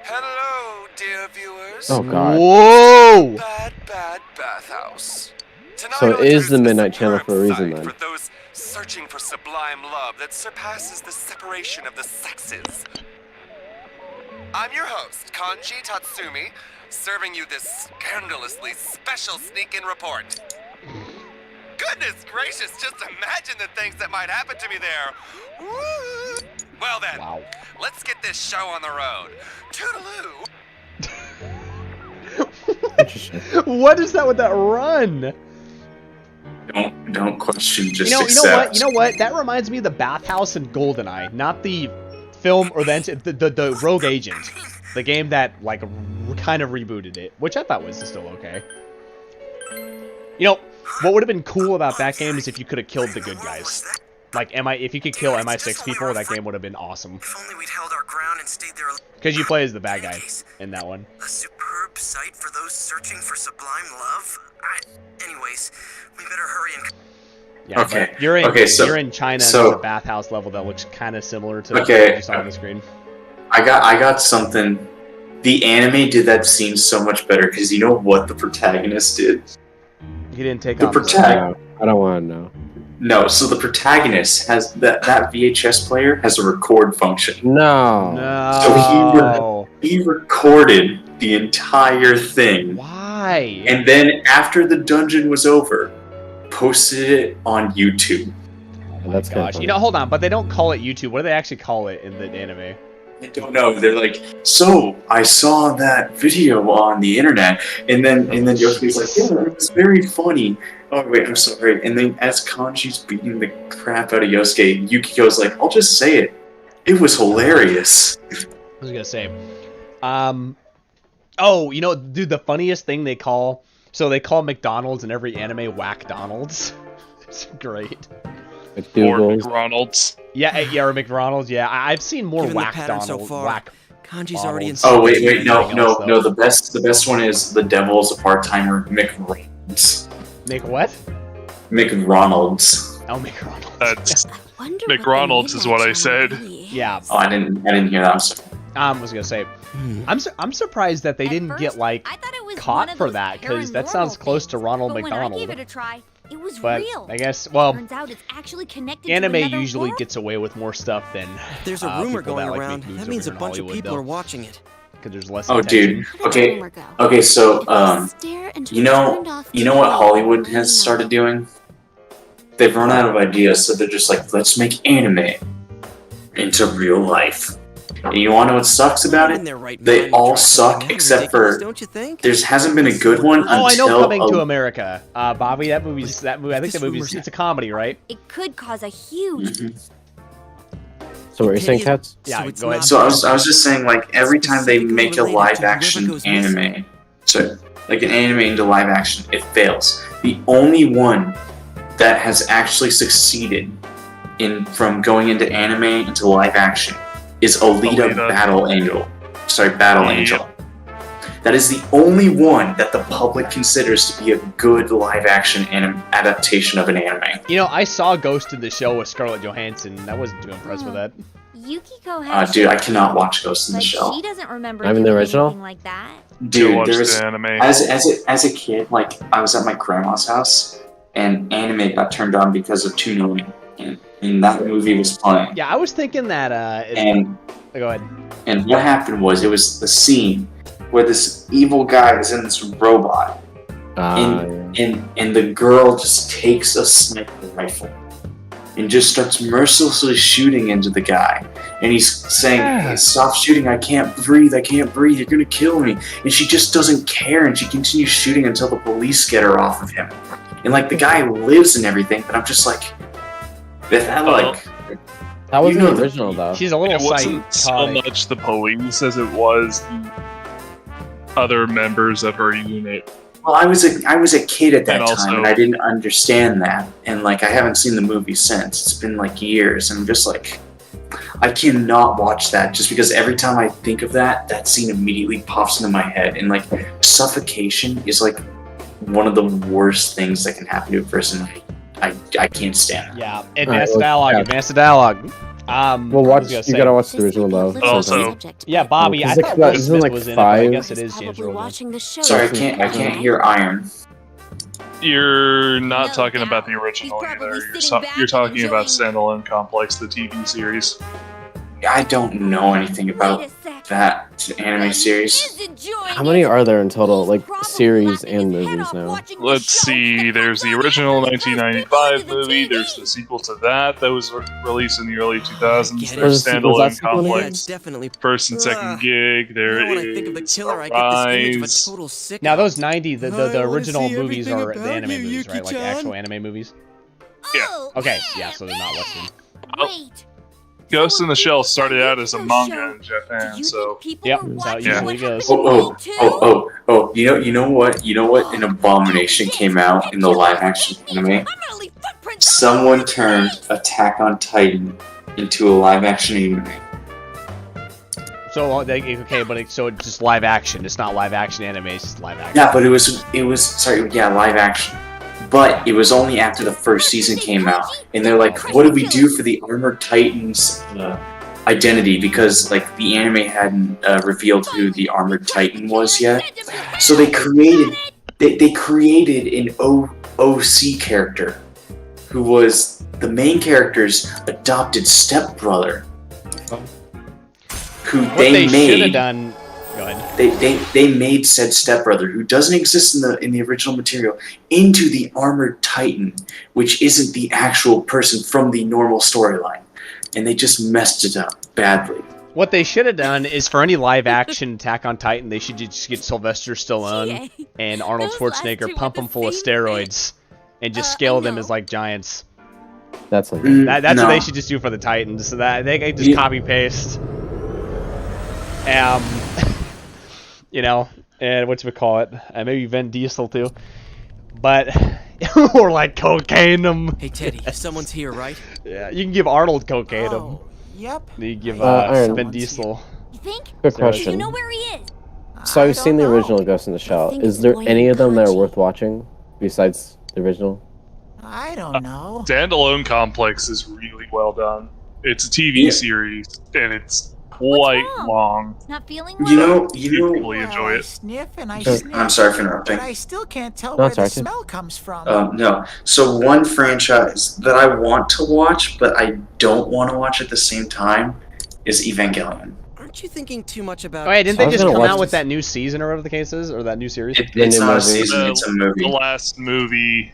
Hello, dear viewers. Oh God. Whoa! Bad bathhouse. Tonight So it I'll is the introduce Midnight Channel for a reason, site then. For those searching for sublime love that surpasses the separation of the sexes. I'm your host, Kanji Tatsumi, serving you this scandalously special sneak-in report. Goodness gracious, just imagine the things that might happen to me there. Woo! Well then, let's get this show on the road. Toodaloo! What is that with that run? Don't question, just accept. You know what? That reminds me of the bathhouse in GoldenEye, not the film or the Rogue Agent, the game that like kind of rebooted it, which I thought was still okay. You know what would have been cool about that game is if you could have killed the good guys. Like if you could kill MI6 people, that game would have been awesome. If only we'd held our ground and stayed there. Because you play as the bad guy in that one. A superb sight for those searching for sublime love. Anyways, we better hurry and. Yeah, okay. You're in China. So, there's a bathhouse level that looks kind of similar to what you saw on the screen. I got something. The anime did that scene so much better because you know what the protagonist did. He didn't take the off. protagonist. I don't want to know. No, so the protagonist has that VHS player has a record function. No. So he recorded the entire thing. Why? And then after the dungeon was over, posted it on YouTube. Oh that's gosh. You know, hold on, but they don't call it YouTube. What do they actually call it in the anime? I don't know. They're like, so I saw that video on the internet, and then Yosuke's like, yeah, it was very funny. Oh wait, I'm sorry. And then as Kanji's beating the crap out of Yosuke, Yukiko's like, I'll just say it. It was hilarious. I was gonna say, oh, you know, dude, the funniest thing they call McDonald's in every anime Whack-Donald's. It's great. Or McDonald's. Yeah, or McDonald's. Yeah, I've seen more Whack-Donald's. So Kanji's already in. Oh wait, no. The best one is the Devil's a part-timer McRonald's. Make what? McRonald's. Oh, McRonald's. That's McRonald's is what I said. Yeah. Oh, I didn't hear that. I was gonna say, I'm surprised that they didn't get like caught for that because that sounds close to Ronald McDonald. When I gave it a try, it was but real. I guess turns out it's actually connected anime to usually world. gets away with more stuff than. There's a rumor going that around. That means a bunch of people are watching it. Because there's less. Oh, attention. dude. Okay. So, you know what Hollywood has started doing? They've run out of ideas, so they're just like, let's make anime into real life. And you want to know what sucks about it? They all suck except for there hasn't been a good one until. Oh, I know Coming to America. Bobby, that movie. I think that movie's it's a comedy, right? It could cause a huge. So what are you saying, Cats? Yeah, go ahead. So I was just saying, like, every time they make a live action anime, so like an anime into live action, it fails. The only one that has actually succeeded from going into anime into live action is Alita Battle Angel. Battle Angel. That is the only one that the public considers to be a good live action adaptation of an anime. You know, I saw Ghost in the Shell with Scarlett Johansson. I wasn't too impressed with that. Yukiko has dude, I cannot watch Ghost in the Shell. She doesn't remember I'm in the original. like that. Dude, there's the anime. As a kid, like I was at my grandma's house, and anime got turned on because of Toonami, and that movie was playing. Yeah, I was thinking that. Go ahead. And what happened was, it was the scene where this evil guy is in this robot, and the girl just takes a sniper rifle and just starts mercilessly shooting into the guy. And he's saying, hey, stop shooting, I can't breathe, you're gonna kill me. And she just doesn't care, and she continues shooting until the police get her off of him. And like, the guy lives and everything, but I'm just like, that was the original though. She's a little It wasn't so much the police as it was the other members of her unit. Well, I was a kid at that time, and I didn't understand that. And like, I haven't seen the movie since. It's been like years, and I'm just like, I cannot watch that just because every time I think of that scene immediately pops into my head. And like, suffocation is like one of the worst things that can happen to a person. I can't stand it. Yeah, advanced dialogue. Well, you gotta watch the original though. Also, yeah, Bobby, I thought Will Smith was in it, but I guess it is James Rodman. Sorry, I can't hear Iron. You're not talking about the original either. You're talking about Standalone Complex, the TV series. I don't know anything about that anime series. How many are there in total, like series and movies now? Let's see, there's the original 1995 movie, there's the sequel to that was released in the early 2000s, there's Standalone Complex, First and Second Gig, there is Rise. Now those 90, the original movies are the anime movies, right? Like actual anime movies? Yeah. Okay, yeah, so they're not listed. Wait. Ghost in the Shell started out as a manga in Japan, so yep, that's how it usually goes. Oh! You know what? An abomination came out in the live-action anime. Someone turned Attack on Titan into a live-action anime. So okay, but so it's just live action. It's not live action anime. It's just live action. Yeah, but it was live action. But it was only after the first season came out, and they're like, "What do we do for the Armored Titan's identity?" Because like the anime hadn't revealed who the Armored Titan was yet, so they created an OC character, who was the main character's adopted stepbrother, who they should have done. Go ahead. They made said stepbrother, who doesn't exist in the original material, into the Armored Titan, which isn't the actual person from the normal storyline, and they just messed it up badly. What they should have done is, for any live action Attack on Titan, they should just get Sylvester Stallone and Arnold Schwarzenegger, pump them full of steroids, and just scale them as like giants. That's what they should just do for the Titans. So that they can just copy paste. You know, and whatchamacallit, maybe Vin Diesel too, but or like cocaine them. Hey Teddy, someone's here, right? Yeah, you can give Arnold cocaine them. Yep. You give Vin Diesel. You think? Good question. Do you know where he is? So I've seen the original Ghost in the Shell. Is there any of them that are worth watching besides the original? I don't know. Standalone Complex is really well done. It's a TV series, and it's quite long. Not feeling well? You know, really enjoy it. I sniff and I sniff. I'm sorry for interrupting. But I still can't tell where the smell comes from. No. So one franchise that I want to watch, but I don't want to watch at the same time, is Evangelion. Aren't you thinking too much about? Oh, hey, didn't they just come out with that new season or whatever the case is, or that new series? It's not a season; it's a movie. The last movie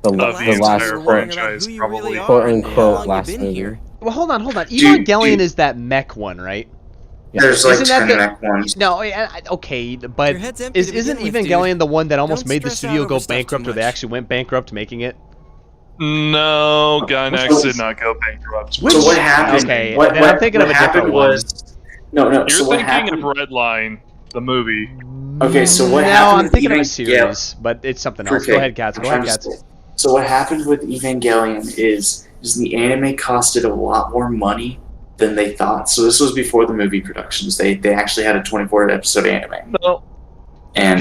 of the entire franchise, probably. Quote unquote last movie. Well, hold on. Evangelion is that mech one, right? Yeah. There's like 10 mech ones. No, okay, but isn't Evangelion the one that almost made the studio go bankrupt, or they actually went bankrupt making it? No, Gainax did not go bankrupt. So what happened? Okay, I'm thinking of a different one. No. You're so thinking of Redline, the movie. Okay, so what happened? No, I'm thinking of a series, but it's something else. Okay. Go ahead, Cats. Go ahead, Cats. So what happened with Evangelion is the anime costed a lot more money than they thought. So this was before the movie productions. They actually had a 24-episode anime. No. And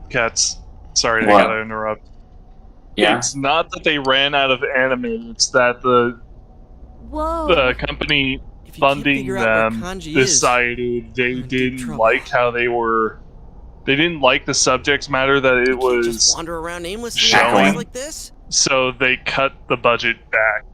Cats. Sorry, I gotta interrupt. Yeah. It's not that they ran out of anime. It's that the company funding them decided they didn't like how they were They didn't like the subject matter that it was just wander around aimlessly showing, like this? So they cut the budget back.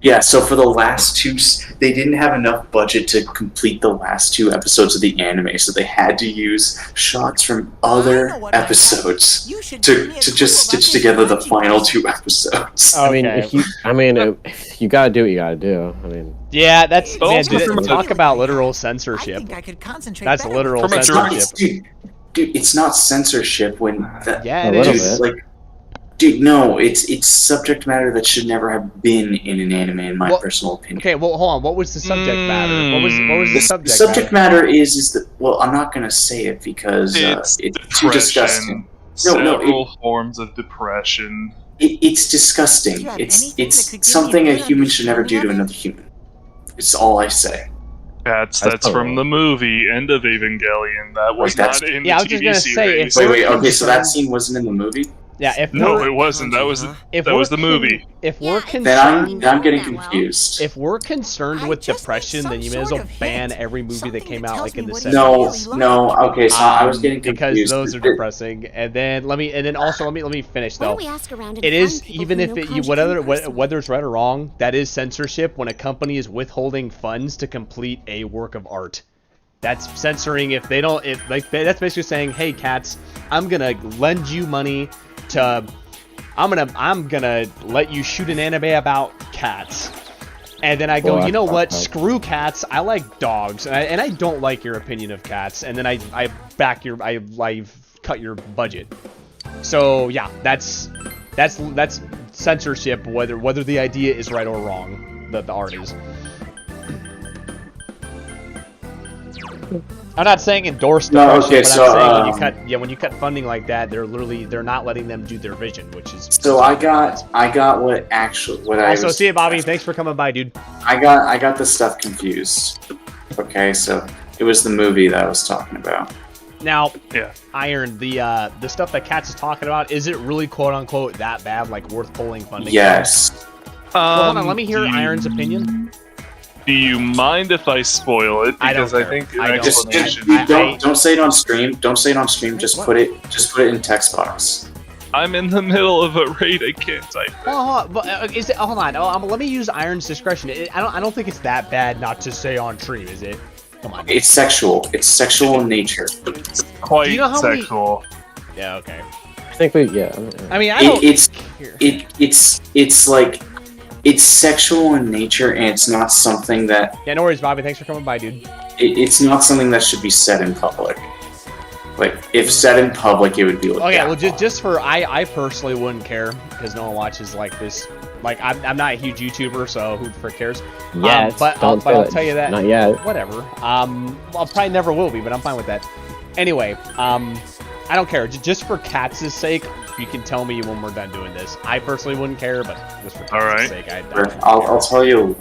Yeah, so for the last two, they didn't have enough budget to complete the last 2 episodes of the anime, so they had to use shots from other episodes to just stitch together the final 2 episodes. Okay. I mean, if you gotta do what you gotta do. I mean, yeah, that's man. Also Talk about literal censorship. I think I could concentrate That's better. literal From a censorship. Dude, it's not censorship when Yeah, it A little is. bit. like. Dude, no, it's subject matter that should never have been in an anime, in my personal opinion. Okay, well, hold on. What was the subject matter? What was the subject? The subject matter is that, well, I'm not gonna say it because it's too disgusting. Several forms of depression. It's disgusting. It's something a human should never do to another human. It's all I say. That's from the movie End of Evangelion. That was not in the I was just TV gonna series. say, Wait, okay, so that scene wasn't in the movie? Yeah, No, it wasn't. That was the movie. If we're Then concerned, I'm getting confused. if we're concerned with depression, then you may as well ban every movie that came out like in the 70s. No, okay, so I was getting confused. Because those are depressing. And then let me finish though. It is, even if whether it's right or wrong, that is censorship when a company is withholding funds to complete a work of art. That's censoring if they don't. That's basically saying, hey, Cats, I'm gonna lend you money to. I'm gonna let you shoot an anime about cats, and then I go, you know what? Screw cats. I like dogs, and I don't like your opinion of cats. And then I cut your budget. So yeah, that's censorship. Whether the idea is right or wrong, the art is. I'm not saying endorse the No, okay, but so, I'm saying when you cut funding like that, they're not letting them do their vision, which is. So I got what I also, see you, Bobby. Thanks for coming by, dude. I got the stuff confused. Okay, so it was the movie that I was talking about. Now, yeah, Iron, the stuff that Cats is talking about, is it really quote unquote that bad, like worth pulling funding? Yes. Well, hold on, let me hear Iron's opinion. Do you mind if I spoil it? Because I think an explanation. Don't say it on stream. Don't say it on stream. Just put it in text box. I'm in the middle of a raid. I can't type. Hold on. Let me use Iron's discretion. I don't think it's that bad not to say on stream, is it? Come on. It's sexual. It's sexual in nature. It's quite sexual. Yeah. Okay. I think I mean, I don't. It's like. It's sexual in nature, and it's not something that. Yeah, no worries, Bobby. Thanks for coming by, dude. It's not something that should be said in public. Like, if said in public, it would be like. Okay, well, just for I personally wouldn't care because no one watches like this. Like, I'm not a huge YouTuber, so who for cares? Yeah, but I'll tell you that. Not yet. Whatever. Well, probably never will be, but I'm fine with that. Anyway, I don't care. Just for Cats' sake, you can tell me when we're done doing this. I personally wouldn't care, but just for Cats' sake, I'll tell you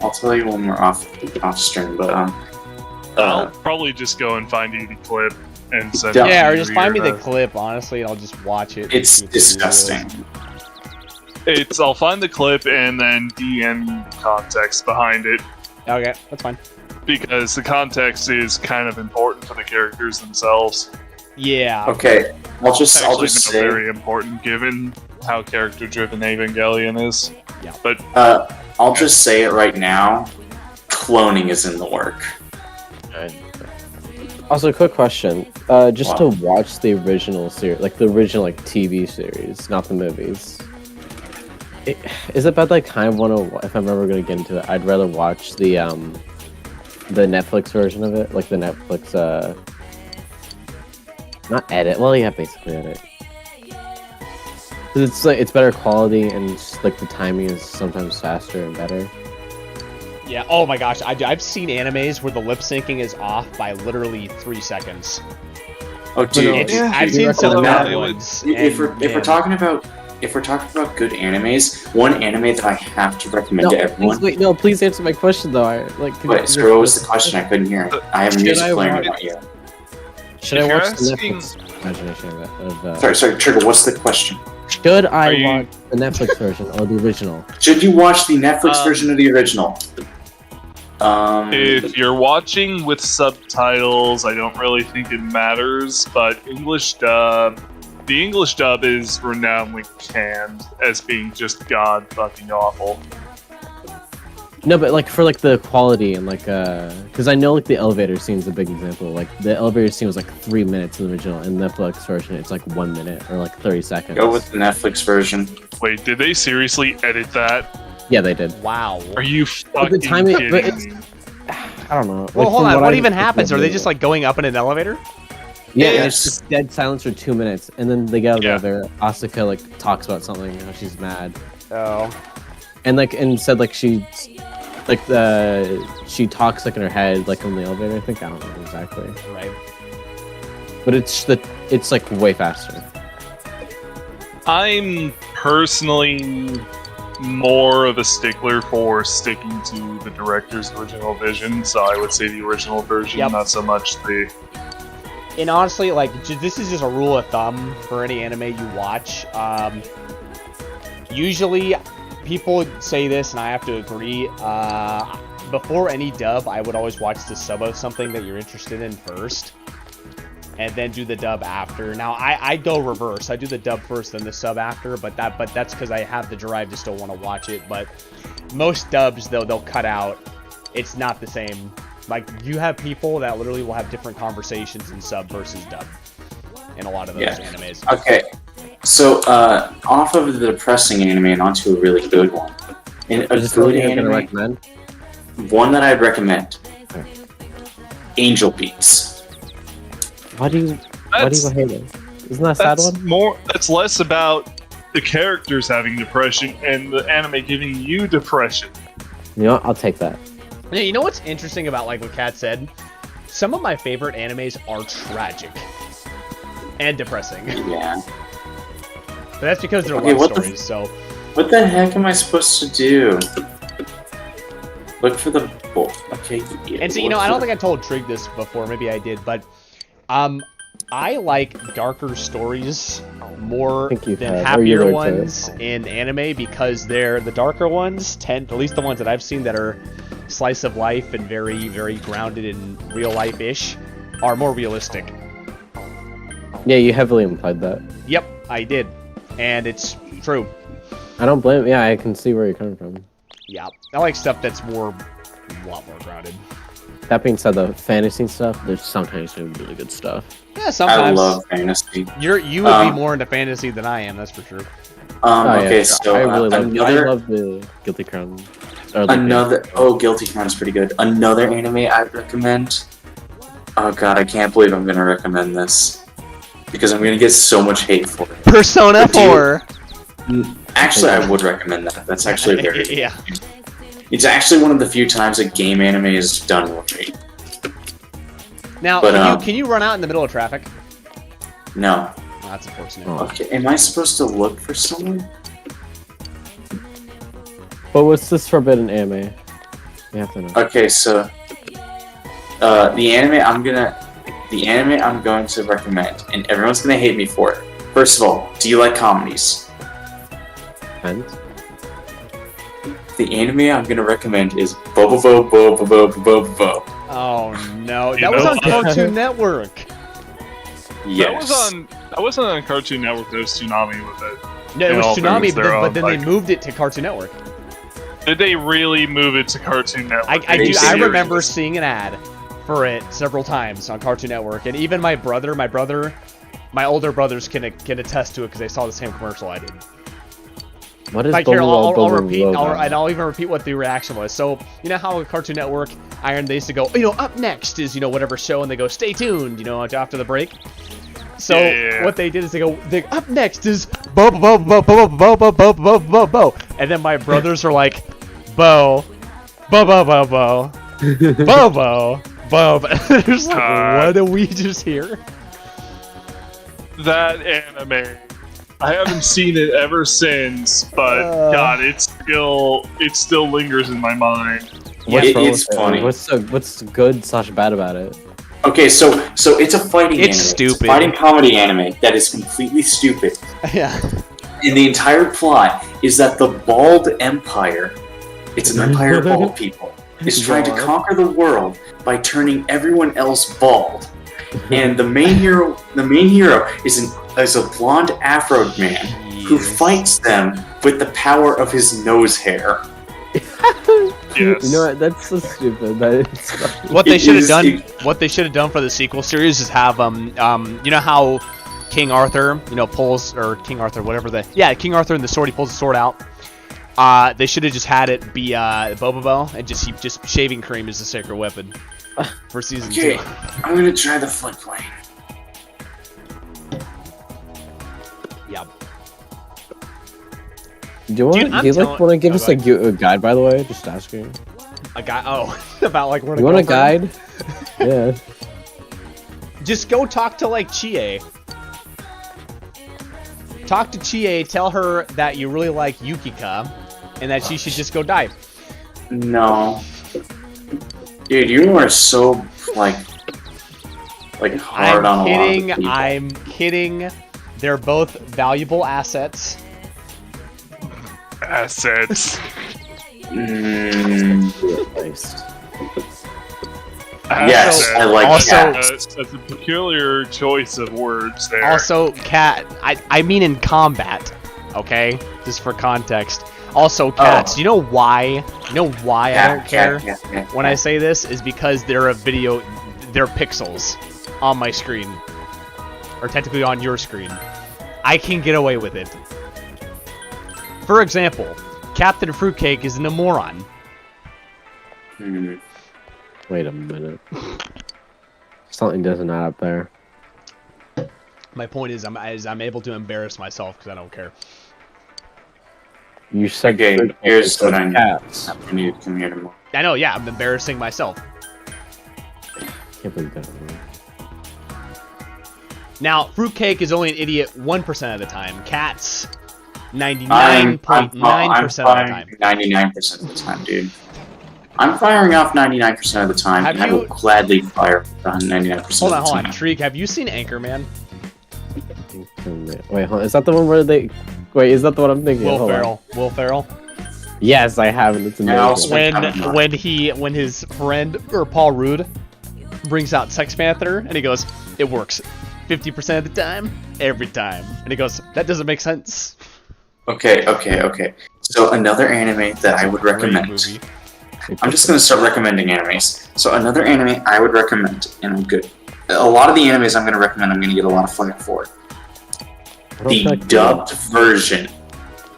when we're off stream. But I'll probably just go and find you the clip and send. Yeah, or just find me the clip. Honestly, and I'll just watch it. It's disgusting. I'll find the clip and then DM you context behind it. Okay, that's fine. Because the context is kind of important for the characters themselves. Yeah. Okay, I'll just say very important given how character-driven Evangelion is. Yeah. But I'll just say it right now. Cloning is in the work. Also, quick question. Just to watch the original series, like the original TV series, not the movies. Is it bad that I kind of want to, if I'm ever going to get into it, I'd rather watch the Netflix version of it, like the Netflix, not edit. Well, yeah, basically edit. It's better quality and just, like the timing is sometimes faster and better. Yeah. Oh my gosh, I've seen animes where the lip syncing is off by literally 3 seconds. Oh, dude, I've seen some bad ones. If we're talking about good animes, one anime that I have to recommend to everyone. Please answer my question though. Wait, so what was the question? I couldn't hear. I have music playing about you. Should I watch the Netflix version of Sorry, Trigger, what's the question? Should I watch the Netflix version or the original? Should you watch the Netflix version of the original? If you're watching with subtitles, I don't really think it matters, but English dub, the English dub is renownedly canned as being just god fucking awful. No, but like for like the quality and like because I know like the elevator scene is a big example. Like the elevator scene was like 3 minutes in the original, and Netflix version it's like 1 minute or like 30 seconds. Go with the Netflix version. Wait, did they seriously edit that? Yeah, they did. Wow. Are you fucking kidding me? I don't know. Well, like, hold on. What even I happens? Are they just like going up in an elevator? Yeah, Yes. and it's just dead silence for 2 minutes, and then they get out of there. Asuka like talks about something, how she's mad. Oh. And like and said like she talks like in her head like on the elevator. I think I don't know exactly. Right. But it's like way faster. I'm personally more of a stickler for sticking to the director's original vision, so I would say the original version, not so much the... And honestly, like, this is just a rule of thumb for any anime you watch. Usually, people say this, and I have to agree. Before any dub, I would always watch the sub of something that you're interested in first, and then do the dub after. Now, I go reverse. I do the dub first, then the sub after, but that's because I have the drive to still want to watch it. But most dubs, they'll cut out. It's not the same. Like, you have people that literally will have different conversations in sub versus dub in a lot of those animes. Okay, so off of the depressing anime and onto a really good one. A good anime, recommend? One that I'd recommend. Angel Beats. Why do you hate it? Isn't that a sad one? That's less about the characters having depression and the anime giving you depression. You know what? I'll take that. Yeah, you know what's interesting about like what Kat said? Some of my favorite animes are tragic and depressing. Yeah. But that's because they're love stories, so... What the heck am I supposed to do? Look for the... Okay, yeah, and so, you know, I don't think I told Trig this before, maybe I did, but... I like darker stories more than happier ones in anime because the darker ones tend, at least the ones that I've seen that are slice of life and very, very grounded in real life-ish, are more realistic. Yeah, you heavily implied that. Yep, I did. And it's true. I don't blame... Yeah, I can see where you're coming from. Yeah, I like stuff that's a lot more grounded. That being said, the fantasy stuff, there's sometimes some really good stuff. Yeah, sometimes. I love fantasy. You would be more into fantasy than I am, that's for sure. Okay, so I really love the Guilty Crown. Guilty Crown is pretty good. Another anime I'd recommend. Oh god, I can't believe I'm gonna recommend this because I'm gonna get so much hate for it. Persona 4. Actually, I would recommend that. That's actually very. Yeah. It's actually one of the few times a game anime is done with me. Now, can you run out in the middle of traffic? No. Oh, that's unfortunate. Okay, am I supposed to look for someone? But what's this forbidden anime? You have to know. Okay, so the anime I'm going to recommend, and everyone's gonna hate me for it. First of all, do you like comedies? And? The anime I'm gonna recommend is Bobobo Bobobo. Oh no, that was on Cartoon Network. Yes. That wasn't on Cartoon Network. That was Tsunami with it. No, it was Tsunami, but then they moved it to Cartoon Network. Did they really move it to Cartoon Network? I remember seeing an ad for it several times on Cartoon Network, and even my older brothers can attest to it because they saw the same commercial I did. What is like here, I'll repeat, and I'll even repeat what the reaction was. So, you know how Cartoon Network, they used to go, up next is, whatever show, and they go, stay tuned, after the break. So, what they did is they go, up next is Bo, Bo, Bo, Bo, Bo, Bo, Bo, Bo, Bo, Bo. And then my brothers are like, Bo, Bo, Bo, Bo, Bo, Bo, Bo, Bo. They're just like, what did we just hear? That anime. I haven't seen it ever since, but God, it still lingers in my mind. It's funny. What's good / bad about it? Okay, so it's a fighting anime. It's stupid. Fighting comedy anime that is completely stupid. Yeah. And the entire plot is that the Bald Empire, it's an empire of bald people, is trying to conquer the world by turning everyone else bald. And the main hero is a blonde Afro man who fights them with the power of his nose hair. Yes. You know what? That's so stupid. What they should have done. What they should have done for the sequel series is have you know how King Arthur, pulls King Arthur, King Arthur and the sword. He pulls the sword out. They should have just had it be Bobobo and just shaving cream is the sacred weapon for season 2. I'm gonna try the flip plane. Yeah. Do you want to give us a guide, by the way? Just asking. A guide? Oh, about like where to go. You want a guide? Yeah. Just go talk to like Chie. Talk to Chie. Tell her that you really like Yukika, and that she should just go die. No. Dude, you are so like hard on a lot of people. I'm kidding. They're both valuable assets. Assets. Yes, I like cats. That's a peculiar choice of words there. Also, cat. I mean in combat. Okay, just for context. Also, cats. You know why? I don't care when I say this is because they're they're pixels on my screen, or technically on your screen. I can get away with it. For example, Captain Fruitcake isn't a moron. Wait a minute. Something doesn't add up there. My point is, I'm able to embarrass myself because I don't care. You said here's what I need to come here tomorrow. I know, yeah, I'm embarrassing myself. Can't believe that. Now, Fruitcake is only an idiot 1% of the time. Cats, 99.9% of the time. 99% of the time, dude. I'm firing off 99% of the time, and I will gladly fire on 99% of the time. Hold on. Shriek, have you seen Anchorman? Wait, hold on. Is that the one where they... Wait, is that the one I'm thinking? Will Ferrell? Yes, I haven't. It's amazing. When his friend, or Paul Rudd, brings out Sex Panther, and he goes, it works 50% of the time, every time. And he goes, that doesn't make sense. Okay. So another anime that I would recommend. I'm just going to start recommending animes. So another anime I would recommend, and I'm good. A lot of the animes I'm going to recommend, I'm going to get a lot of flack for. The dubbed version.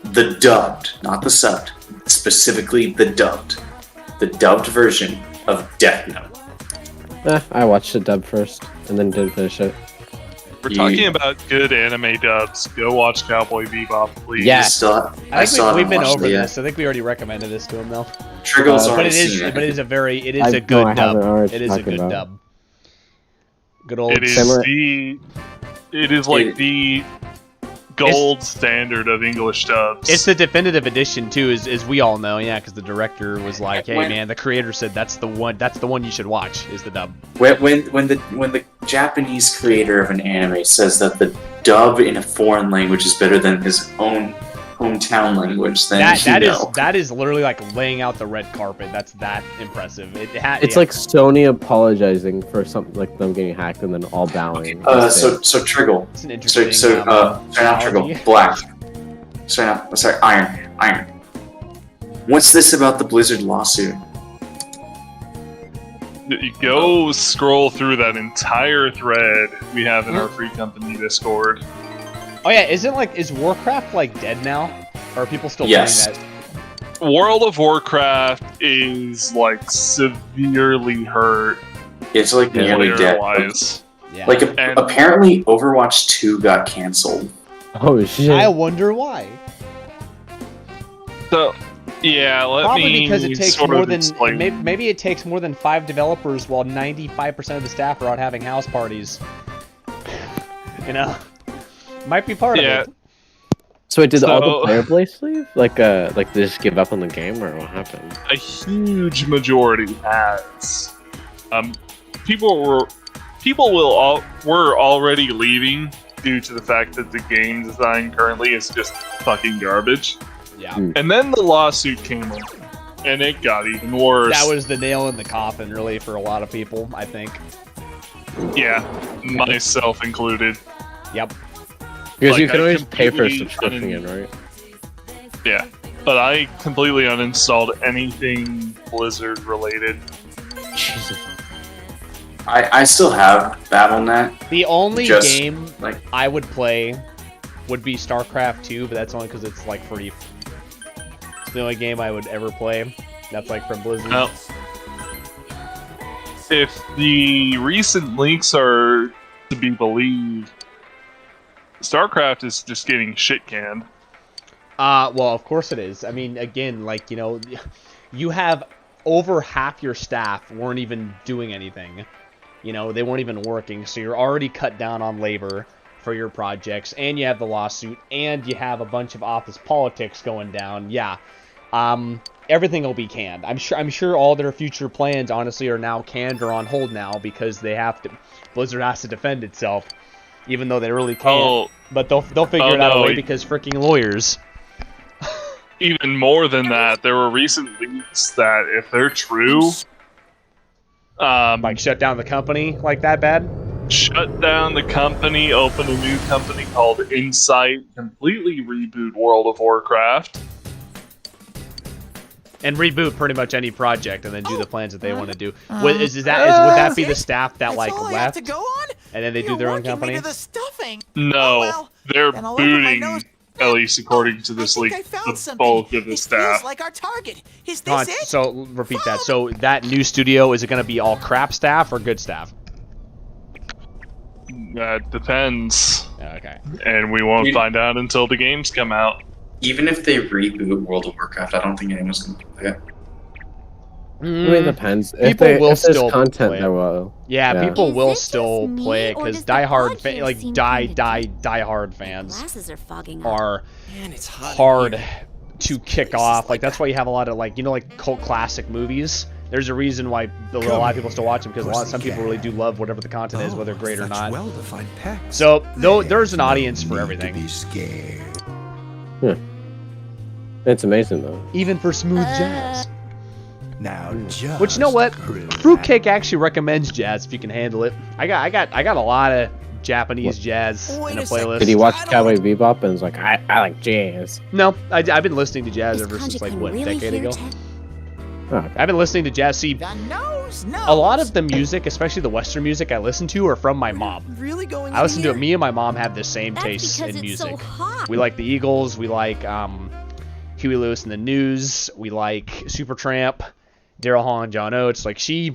The dubbed, not the subbed. Specifically the dubbed. The dubbed version of Death Note. I watched the dub first, and then didn't finish it. We're talking about good anime dubs. Go watch Cowboy Bebop, please. Yeah, I think we've been over this. I think we already recommended this to him, though. But it is a good dub. It is a good dub. Good old. It is like the gold standard of English dubs. It's the definitive edition too, as we all know, yeah, because the director was like, "Hey, man, the creator said that's the one you should watch is the dub." When the Japanese creator of an anime says that the dub in a foreign language is better than his own hometown language, then that is literally like laying out the red carpet. That's that impressive. It's like Sony apologizing for something like them getting hacked and then all bowing. So Triggle. It's an interesting. Sorry, not Triggle. Black. Sorry, Iron. What's this about the Blizzard lawsuit? You go scroll through that entire thread we have in our free company Discord. Oh yeah, is Warcraft like dead now? Or are people still playing that? World of Warcraft is like severely hurt. It's like nearly dead. Yeah. Like apparently Overwatch 2 got cancelled. Oh shit. I wonder why. So yeah, Probably because it takes more than maybe it takes more than 5 developers while 95% of the staff are out having house parties. You know? Might be part of it. So wait, did all the player base leave? Like they just give up on the game, or what happened? A huge majority has. People were already leaving due to the fact that the game design currently is just fucking garbage. Yeah. And then the lawsuit came up, and it got even worse. That was the nail in the coffin, really, for a lot of people, I think. Yeah, myself included. Yep. Because Like, you can I always pay for a completely subscription again, right? Yeah, but I completely uninstalled anything Blizzard related. Jesus. I still have Battle.net. The only Just, game like- I would play would be StarCraft 2, but that's only because it's like free. It's the only game I would ever play. That's like from Blizzard. Well, if the recent leaks are to be believed, StarCraft is just getting shit canned. Well, of course it is. I mean, again, like, you know, you have over half your staff weren't even doing anything. You know, they weren't even working, so you're already cut down on labor for your projects, and you have the lawsuit, and you have a bunch of office politics going down. Yeah. Everything will be canned. I'm sure all their future plans, honestly, are now canned or on hold now because they have to. Blizzard has to defend itself, even though they really can't. Oh, but they'll figure it out a way because freaking lawyers. Even more than that, there were recent leaks that, if they're true, like shut down the company like that bad. Shut down the company, open a new company called Insight, completely reboot World of Warcraft. And reboot pretty much any project, and then do the plans that they want to do. Would that be the staff that like left, and then they do their own company? No, they're booting, at least according to this leak, the bulk of the staff. Like our target. Is this it? So repeat that. So that new studio, is it going to be all crap staff or good staff? That depends. Okay. And we won't find out until the games come out. Even if they reboot World of Warcraft, I don't think anyone's going to play it. I mean, it depends. If People will there's still content, play it. there will. Yeah, people Is will it still just me, play it or because does the diehard, pod here like seem diehard fans Glasses are fogging up. are Man, it's hot in hard here. to kick off. Like that's why you have a lot of like like cult classic movies. There's a reason why a lot of people still watch them because some people really do love whatever the content is, whether great or not. Well-defined pecs. So there's an audience for everything. Be scared. Yeah. It's amazing though. Even for smooth jazz. Now just Which, you know what? relax. Fruitcake actually recommends jazz if you can handle it. I got a lot of Japanese jazz in a playlist. Did he watch Cowboy Bebop and was like, I like jazz? No, I've been listening to jazz ever Is since like Kanji what, a really decade here ago. to- Oh, I've been listening to jazz. See, The nose, no. a lot of the music, especially the Western music I listen to, are from my mom. Really going I listen to here? it. Me and my mom have the same That's tastes because in it's music. so hot. We like the Eagles. We like Huey Lewis and the News. We like Supertramp, Daryl Hall and John Oates. Like she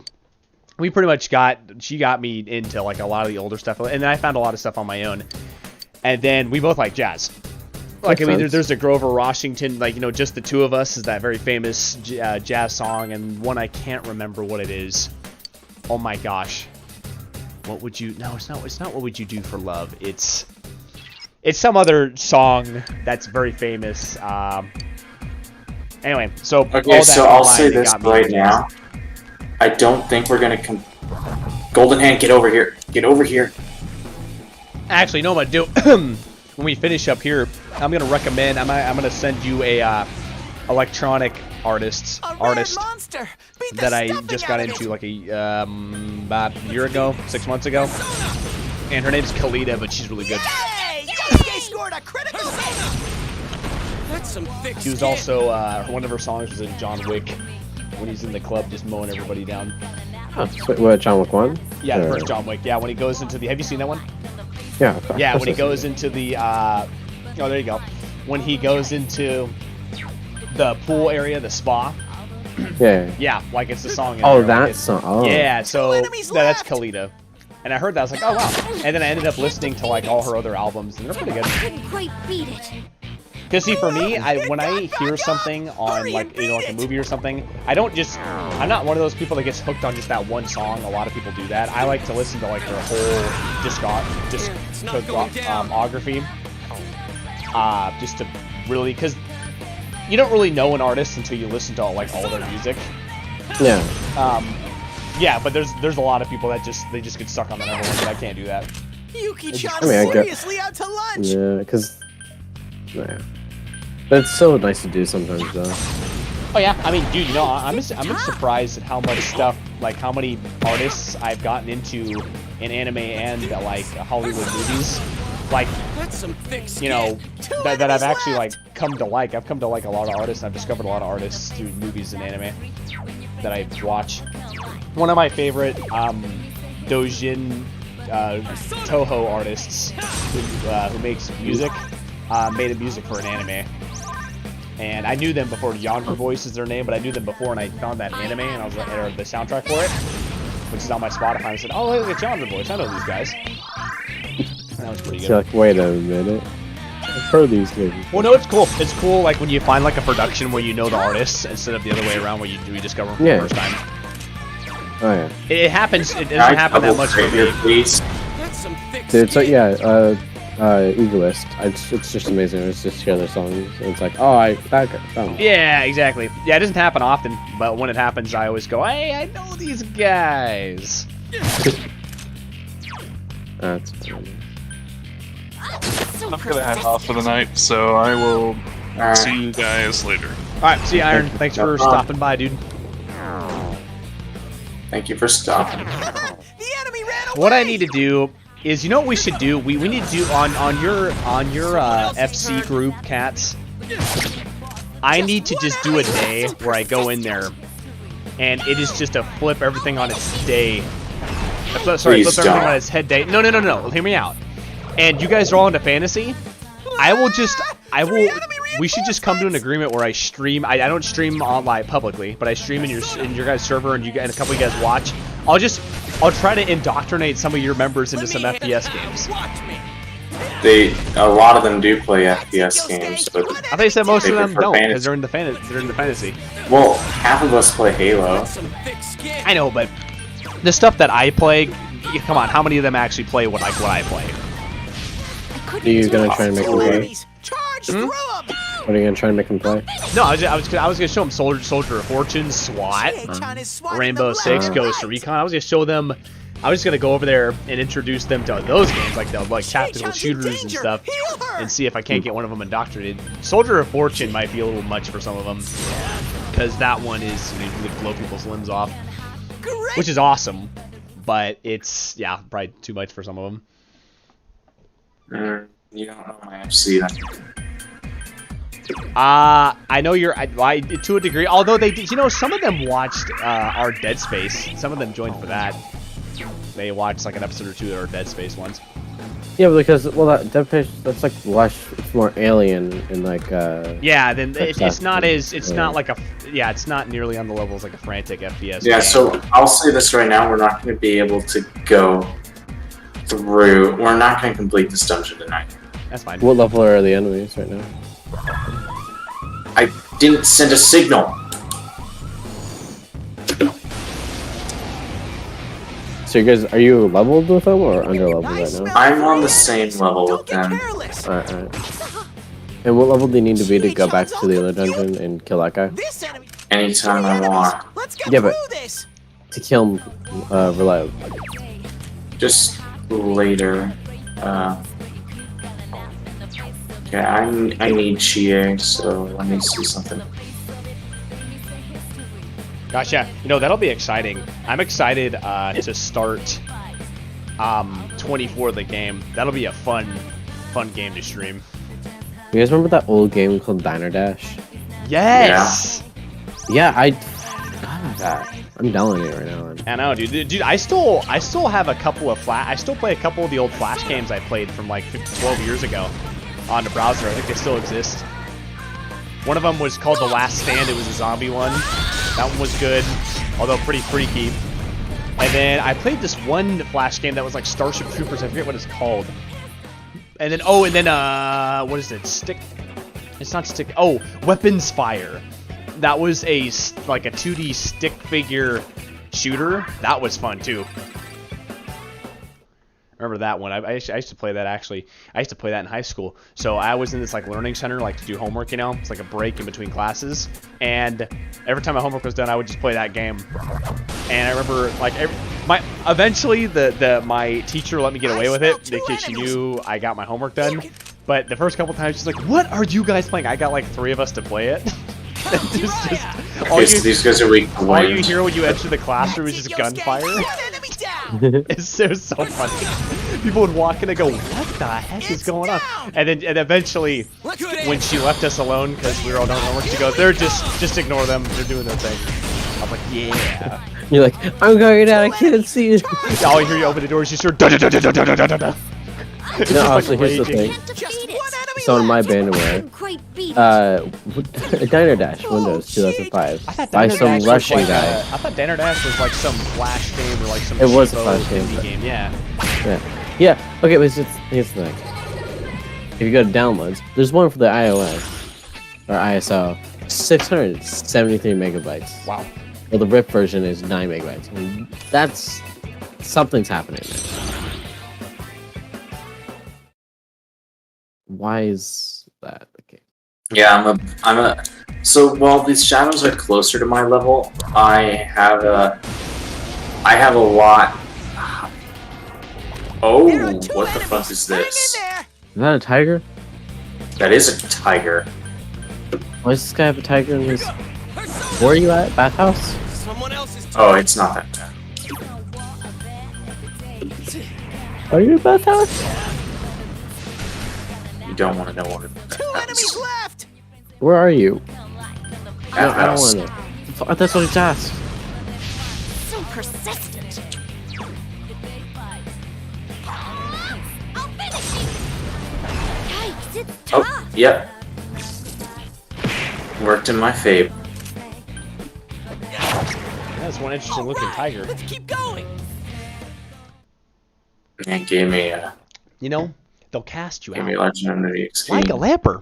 got me into like a lot of the older stuff, and then I found a lot of stuff on my own. And then we both like jazz. Like I mean, there's a Grover Washington, like just the two of us is that very famous jazz song, and one I can't remember what it is. Oh my gosh, what would you? No, it's not. It's not. What would you do for love? It's some other song that's very famous. Anyway, so Okay, all that so I'll combined, say it this got me right into now. jazz. I don't think we're gonna Golden Hand, get over here. Get over here. Actually, you know what I'm gonna do? When we finish up here, I'm gonna recommend. I'm gonna send you a electronic artist Monster. Beat the that I stuffing just out got of into it. like about a year ago, 6 months ago. And her name's Kalita, but she's really good. Yay! Yosuke scored a critical. That's some thick She was skin. also one of her songs was in John Wick when he's in the club just mowing everybody down. Oh, so, what, John Wick 1? Yeah, the Or- first John Wick. Yeah, when he goes into the. Have you seen that one? Yeah. of Yeah, course when he I've seen goes into the. Oh, there you go. When he goes into the pool area, the spa. it. Yeah. Yeah, like it's the song. In Oh, there, like that it's- song. Oh. Yeah, so enemies that's left. Kalita. And I heard that, I was like, oh wow. And then I ended up listening to like all her other albums, and they're pretty good. Couldn't quite beat it. Because see, for me, when I hear something on like like a movie or something, I'm not one of those people that gets hooked on just that one song. A lot of people do that. I like to listen to like their whole discography, just to really, because you don't really know an artist until you listen to like all their music. Yeah. Yeah, but there's a lot of people that just get stuck on that number one, but I can't do that. Yuki-chan I mean, I get- seriously out to lunch. Yeah, because. Yeah. But it's so nice to do sometimes, though. Oh yeah, I mean, dude, you know, I'm just surprised at how much stuff, like how many artists I've gotten into in anime and like Hollywood movies, like, That's some thick skin. you know, that I've actually like come to like. I've come to like a lot of artists. I've discovered a lot of artists through movies and anime that I watch. One of my favorite Dojin Toho artists who makes music made a music for an anime. And I knew them before. Yonder Voice is their name, but I knew them before, and I found that anime, and I was like, or the soundtrack for it, which is on my Spotify. I said, "Oh, look at Yonder Voice. I know these guys." And that was pretty good. So like, wait a minute. I've heard these things. Well, no, it's cool. It's cool, like when you find like a production where you know the artists instead of the other way around where you discover them for the first time. Oh yeah. It happens. It doesn't happen that much for me. That's some thick Dude, so skin. yeah, Egoist. It's just amazing. It's just hear their songs. And it's like, oh, Yeah, exactly. Yeah, it doesn't happen often, but when it happens, I always go, "Hey, I know these guys." That's funny. I'm gonna head off for the night, so I will see you guys later. All right, see you, Iron. Thanks for stopping by, dude. Thank you for stopping. The enemy ran away. What I need to do is, you know what we should do? We need to do on your FC group, Cats. I need to just do a day where I go in there, and it is just to flip everything on its day. Sorry, flip everything on its head day. No. Hear me out. And you guys are all into fantasy. We should just come to an agreement where I stream. I don't stream online publicly, but I stream in your guys' server, and a couple of you guys watch. I'll try to indoctrinate some of your members into some FPS games. A lot of them do play FPS games, but I thought you said most of them don't, because they're into fantasy. Well, half of us play Halo. I know, but the stuff that I play, come on, how many of them actually play what I play? Are you gonna try and make them play? What are you gonna try and make them play? No, I was gonna show them Soldier of Fortune, SWAT, Rainbow Six, Ghost Recon. I was just gonna go over there and introduce them to those games, like the tactical shooters and stuff, and see if I can't get one of them indoctrinated. Soldier of Fortune might be a little much for some of them, because that one is you blow people's limbs off, which is awesome, but it's probably too much for some of them. You don't know my FC then. I know I to a degree, although they did, some of them watched our Dead Space. Some of them joined for that. They watched like an episode or two of our Dead Space ones. Yeah, because that Dead Space, that's like it's more alien and like yeah, then it's not nearly on the levels like a frantic FPS. Yeah, game. so I'll say this right now: we're not going to be able to go through. We're not going to complete this dungeon tonight. That's fine. What level are the enemies right now? I didn't send a signal. So you guys, are you leveled with them or under leveled right now? I'm on the same level with them. Alright. And what level do you need to be to go back to the other dungeon and kill that guy? Anytime I want. Yeah, but to kill him reliably. Just later. Yeah, I need Chie, so let me see something. Gotcha. That'll be exciting. I'm excited to start 24 the game. That'll be a fun game to stream. You guys remember that old game called Diner Dash? Yes. Yeah, I got that. I'm downloading it right now. Man. I know, dude. I still have a couple of I still play a couple of the old Flash games I played from like 12 years ago on the browser. I think they still exist. One of them was called The Last Stand. It was a zombie one. That one was good, although pretty freaky. And then I played this one Flash game that was like Starship Troopers. I forget what it's called. And then what is it? It's not Stick. Oh, Weapons Fire. That was a 2D stick figure shooter. That was fun too. Remember that one? I used to play that actually. I used to play that in high school. So I was in this like learning center, like to do homework. It's like a break in between classes. And every time my homework was done, I would just play that game. And I remember like eventually my teacher let me get away with it because she knew I got my homework done. But the first couple times she's like, "What are you guys playing?" I got like 3 of us to play it. Okay, so these guys are weak to all you wind. hear when you enter the classroom is just gunfire. It's so funny. People would walk in and go, "What the heck is going on?" And eventually, when she left us alone because we were all don't know where to go, they're just ignore them. They're doing their thing. I'm like, yeah. You're like, I'm going out. I can't see you. All you hear you open the doors, you start da da da da da da da da. No, also, here's the thing. So in my bandware, Diner Dash, Windows 2005, by some Russian guy. I thought Diner Dash was like some Flash game or like some It was a Flash game. Yeah. Yeah. Okay, but here's the thing. If you go to downloads, there's one for the iOS or ISO, 673 megabytes. Wow. Well, the RIP version is 9 megabytes. I mean, that's something's happening there. Why is that the case? Yeah, so while these shadows are closer to my level, I have a lot. Oh, what the fuck is this? Is that a tiger? That is a tiger. Why does this guy have a tiger in his... Where are you at? Bathhouse? Oh, it's not that bad. Are you at Bathhouse? You don't want to know what it enemies left. Where are you? No, I don't Bathhouse. want to. That's what he asked. So persistent. I'll finish you. Yikes, it's tough. Oh, yep. Worked in my favor. That's one interesting looking tiger. Let's keep going. And gave me a You know, they'll cast you out. legendary XP. Like a lamper.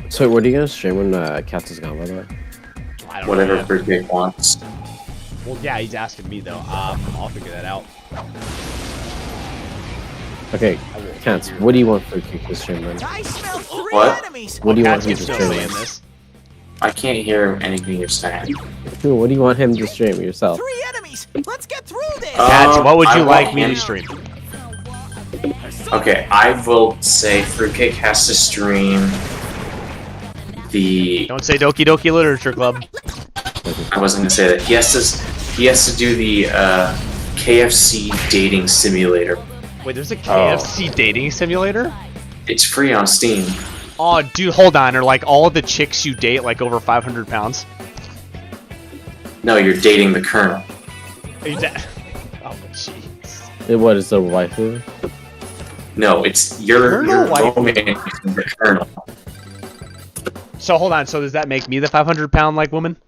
So, what are you gonna stream when Cats is gone, by the way? I don't Whatever know. Fruitcake wants. Well, yeah, he's asking me though. I'll figure that out. Okay, Cats, what do you want for Kick to stream then? I smell 3 What? enemies. What do you want Cats him gets to no stream? say in this. I can't hear anything you're saying. What do you want him to stream yourself? 3 enemies. Let's get through this. Cats, what would I you want like me him- to stream? Okay, I will say Fruitcake has to stream the. Don't say Doki Doki Literature Club. I wasn't gonna say that. He has to do the KFC dating simulator. Wait, there's a KFC dating simulator? It's free on Steam. Oh, dude, hold on. Are like all the chicks you date like over 500 pounds? No, you're dating the Colonel. Are you oh, jeez. What is the waifu? No, it's your Colonel White. romancing the Colonel. So hold on. So does that make me the 500-pound like woman?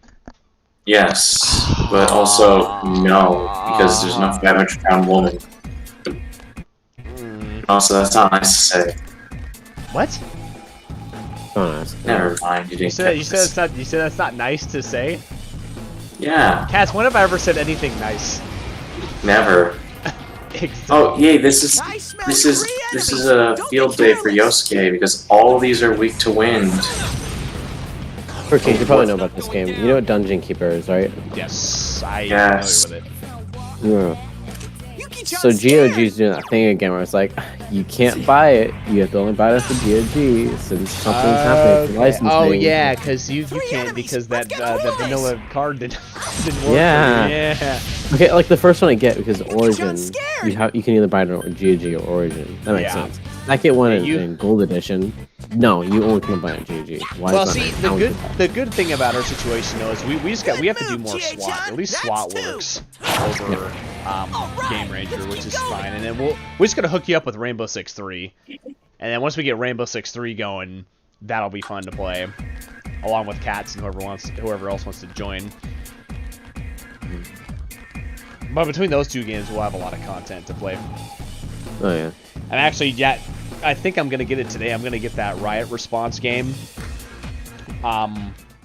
Yes, but also no, because there's no 500-pound woman. Also, that's not nice to say. What? Don't ask. Never mind. You didn't. You said that's not nice to say. Yeah. Cats, when have I ever said anything nice? Never. Exactly. Oh, yay! This is a field day for Yosuke because all of these are weak to wind. Okay, you probably know about this game. You know what Dungeon Keeper is, right? Yes, I'm Yes. familiar with it. Yeah. So GOG's doing that thing again where it's like, you can't buy it, you have to only buy it for GOG since something's happening for licensing. Oh yeah, because you can't because that vanilla card didn't work. Yeah. Okay, like the first one I get because Origin, you can either buy it on GOG or Origin. That makes sense. Second one in Gold Edition, no, you only can buy it on GOG. Why Well, is that see, the good thing about our situation though is we have to do more SWAT. At least SWAT works over Game Ranger, which is fine. And then we're just gonna hook you up with Rainbow Six 3, and then once we get Rainbow Six 3 going, that'll be fun to play, along with Cats and whoever else wants to join. But between those two games, we'll have a lot of content to play. Oh yeah. And actually, I think I'm gonna get it today. I'm gonna get that Riot Response game,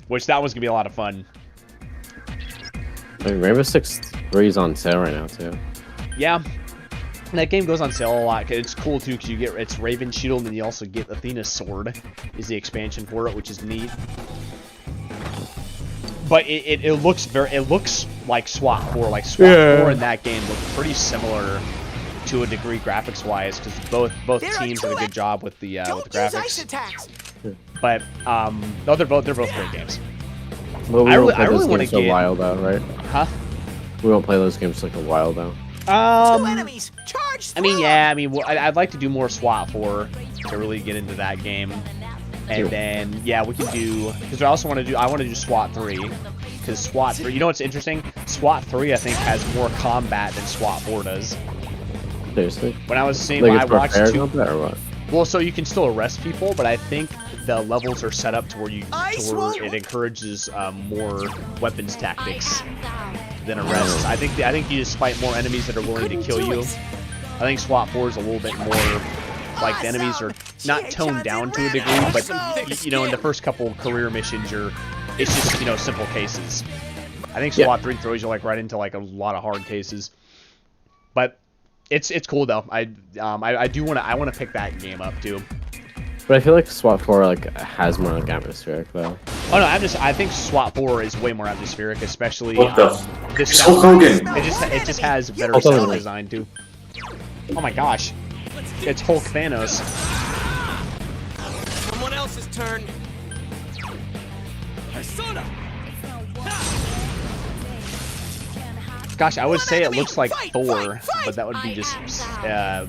which that one's gonna be a lot of fun. I mean, Rainbow Six 3 is on sale right now too. Yeah, that game goes on sale a lot. 'Cause it's cool too because it's Raven Shield and you also get Athena's Sword is the expansion for it, which is neat. But it looks like SWAT 4. Like SWAT 4 in that game looked pretty similar to a degree graphics-wise, because both teams did a good job with the graphics. But no, they're both great games. Well, we won't play those want to games get a while though, right? Huh? We won't play those games like a while though. Two enemies. Charge. I mean, yeah. I mean, I'd like to do more SWAT 4 to really get into that game, and then yeah, we can do because I also want to do. I want to do SWAT 3 because SWAT 3. You know what's interesting? SWAT 3 I think has more combat than SWAT 4 does. Seriously? When I was saying like I watched two. Combat or what? Well, so you can still arrest people, but I think the levels are set up to where it encourages more weapons tactics than arrests. I think you just fight more enemies that are willing to kill you. I think SWAT 4 is a little bit more like the enemies are not toned down to a degree, but you know, in the first couple career missions, it's just, you know, simple cases. I think SWAT 3 throws you like right into like a lot of hard cases, but it's cool though. I want to pick that game up too. But I feel like SWAT 4 like has more like atmospheric though. Oh no, I think SWAT 4 is way more atmospheric, especially this Hulk Hogan. It just has better sound design too. Oh my gosh, it's Hulk Thanos. Someone else's turn. Persona. Gosh, I would say it looks like Thor, but that would be just that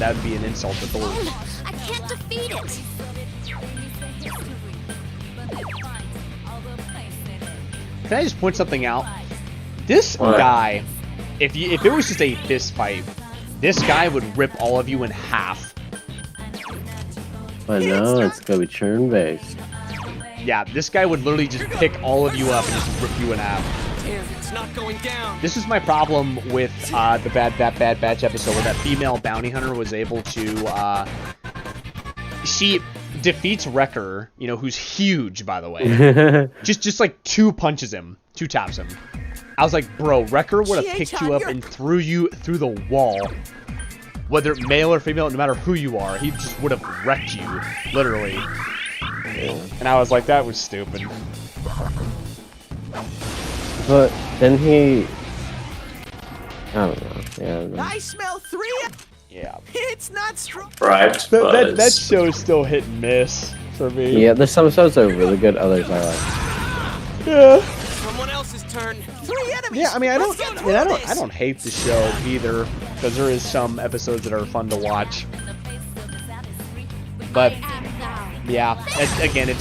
would be an insult to Thor. I can't defeat it. Can I just point something out? This guy, if it was just a fist fight, this guy would rip all of you in half. I know, it's gonna be turn-based. Yeah, this guy would literally just pick all of you up and just rip you in half. Damn, it's not going down. This is my problem with the Bad Batch episode, where that female bounty hunter was able to, she defeats Wrecker, you know, who's huge, by the way. just like two taps him. I was like, bro, Wrecker would have picked you up and threw you through the wall. Whether male or female, no matter who you are, he just would have wrecked you, literally. And I was like, that was stupid. But then he, I don't know. Yeah, I don't know. I smell 3. Yeah. It's not strong. Bribed that show is still hit and miss for me. Yeah, there's some episodes that are really good, others I like. Yeah. Someone else's turn. 3 enemies. Yeah, I mean, I don't hate the show either, because there is some episodes that are fun to watch. But yeah, again,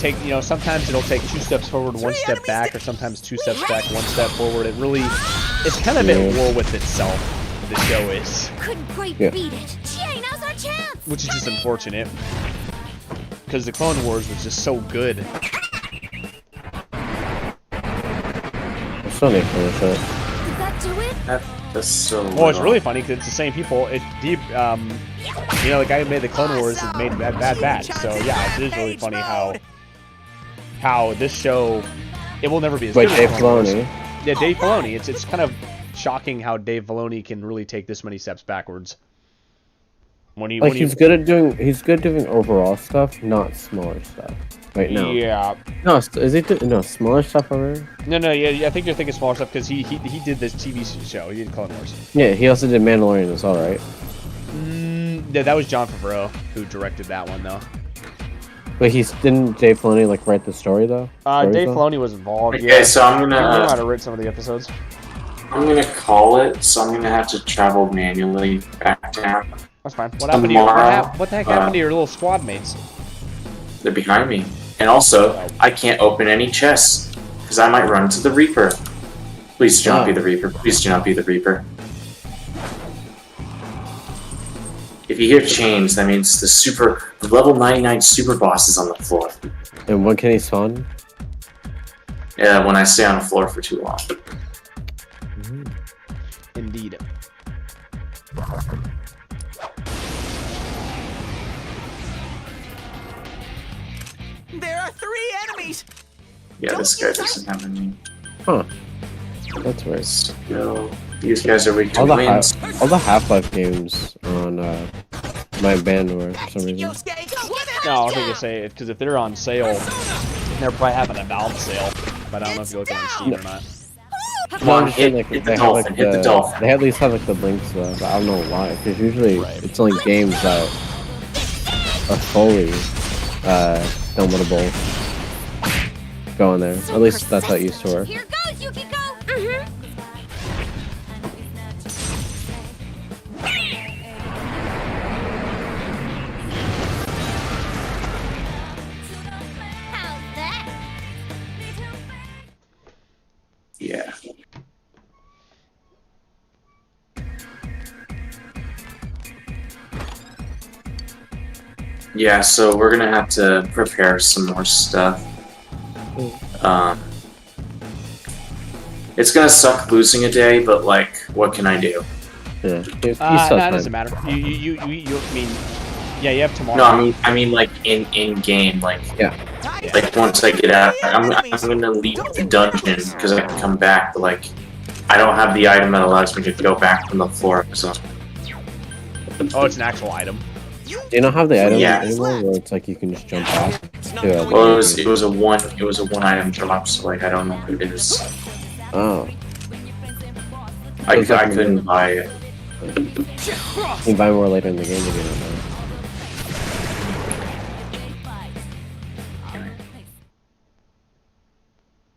sometimes it'll take 2 steps forward, 1 step back, or sometimes 2 steps back, 1 step forward. It's kind of at war with itself. The show is. Couldn't quite beat it. Gee, now's our chance. Which is just unfortunate, because the Clone Wars was just so good. I still need to finish it. Did that do it? That's so. Well, it's really funny because it's the same people. You know, the guy who made the Clone Wars has made Bad Batch. So yeah, it is really funny how this show, it will never be as good as Dave Clone Wars. Filoni. Yeah, Dave Filoni. It's kind of shocking how Dave Filoni can really take this many steps backwards. He's good at doing overall stuff, not smaller stuff. Wait, no. Yeah. No, is he smaller stuff already? No, yeah, I think you're thinking smaller stuff because he did this TV show. He did Clone Wars. Yeah, he also did Mandalorian as well, right? Yeah, that was Jon Favreau who directed that one though. But didn't Dave Filoni like write the story though? Dave Filoni was involved. Okay, yeah. so I'm gonna. I don't know how to write some of the episodes. I'm gonna call it, so I'm gonna have to travel manually back down. That's fine. What happened to you? What the heck happened to your little squad mates? They're behind me. And also, I can't open any chests, because I might run into the Reaper. Please do not be the Reaper. Please do not be the Reaper. If you hear chains, that means the level 99 super boss is on the floor. And when can he spawn? Yeah, when I stay on the floor for too long. Indeed. There are 3 enemies. Yeah, this guy doesn't have any. Huh. That's weird. No, these guys are weak to all the Half-Life games on my Bandware for some reason. No, I was gonna say because if they're on sale, they're probably having a Valve sale. But I don't know if you look on Steam or not. Come on, hit the dolphin, hit the dolphin. They at least have like the links though, but I don't know why. Because usually it's only games that are fully downloadable go in there. At least that's how it used to work. Here goes, Yukiko! How's that? Yeah. Yeah, so we're gonna have to prepare some more stuff. It's gonna suck losing a day, but like, what can I do? Yeah, it doesn't matter. You mean, yeah, you have tomorrow. No, I mean like in game, like yeah. Like once I get out, I'm gonna leave the dungeon because I can come back, but like, I don't have the item that allows me to go back from the floor. So. Oh, it's an actual item. Do you not have the item Yeah. anymore, where it's like you can just jump off? Well, it was a one item drop, so like I don't know what it is. Oh. I couldn't buy it. You can buy more later in the game if you don't know.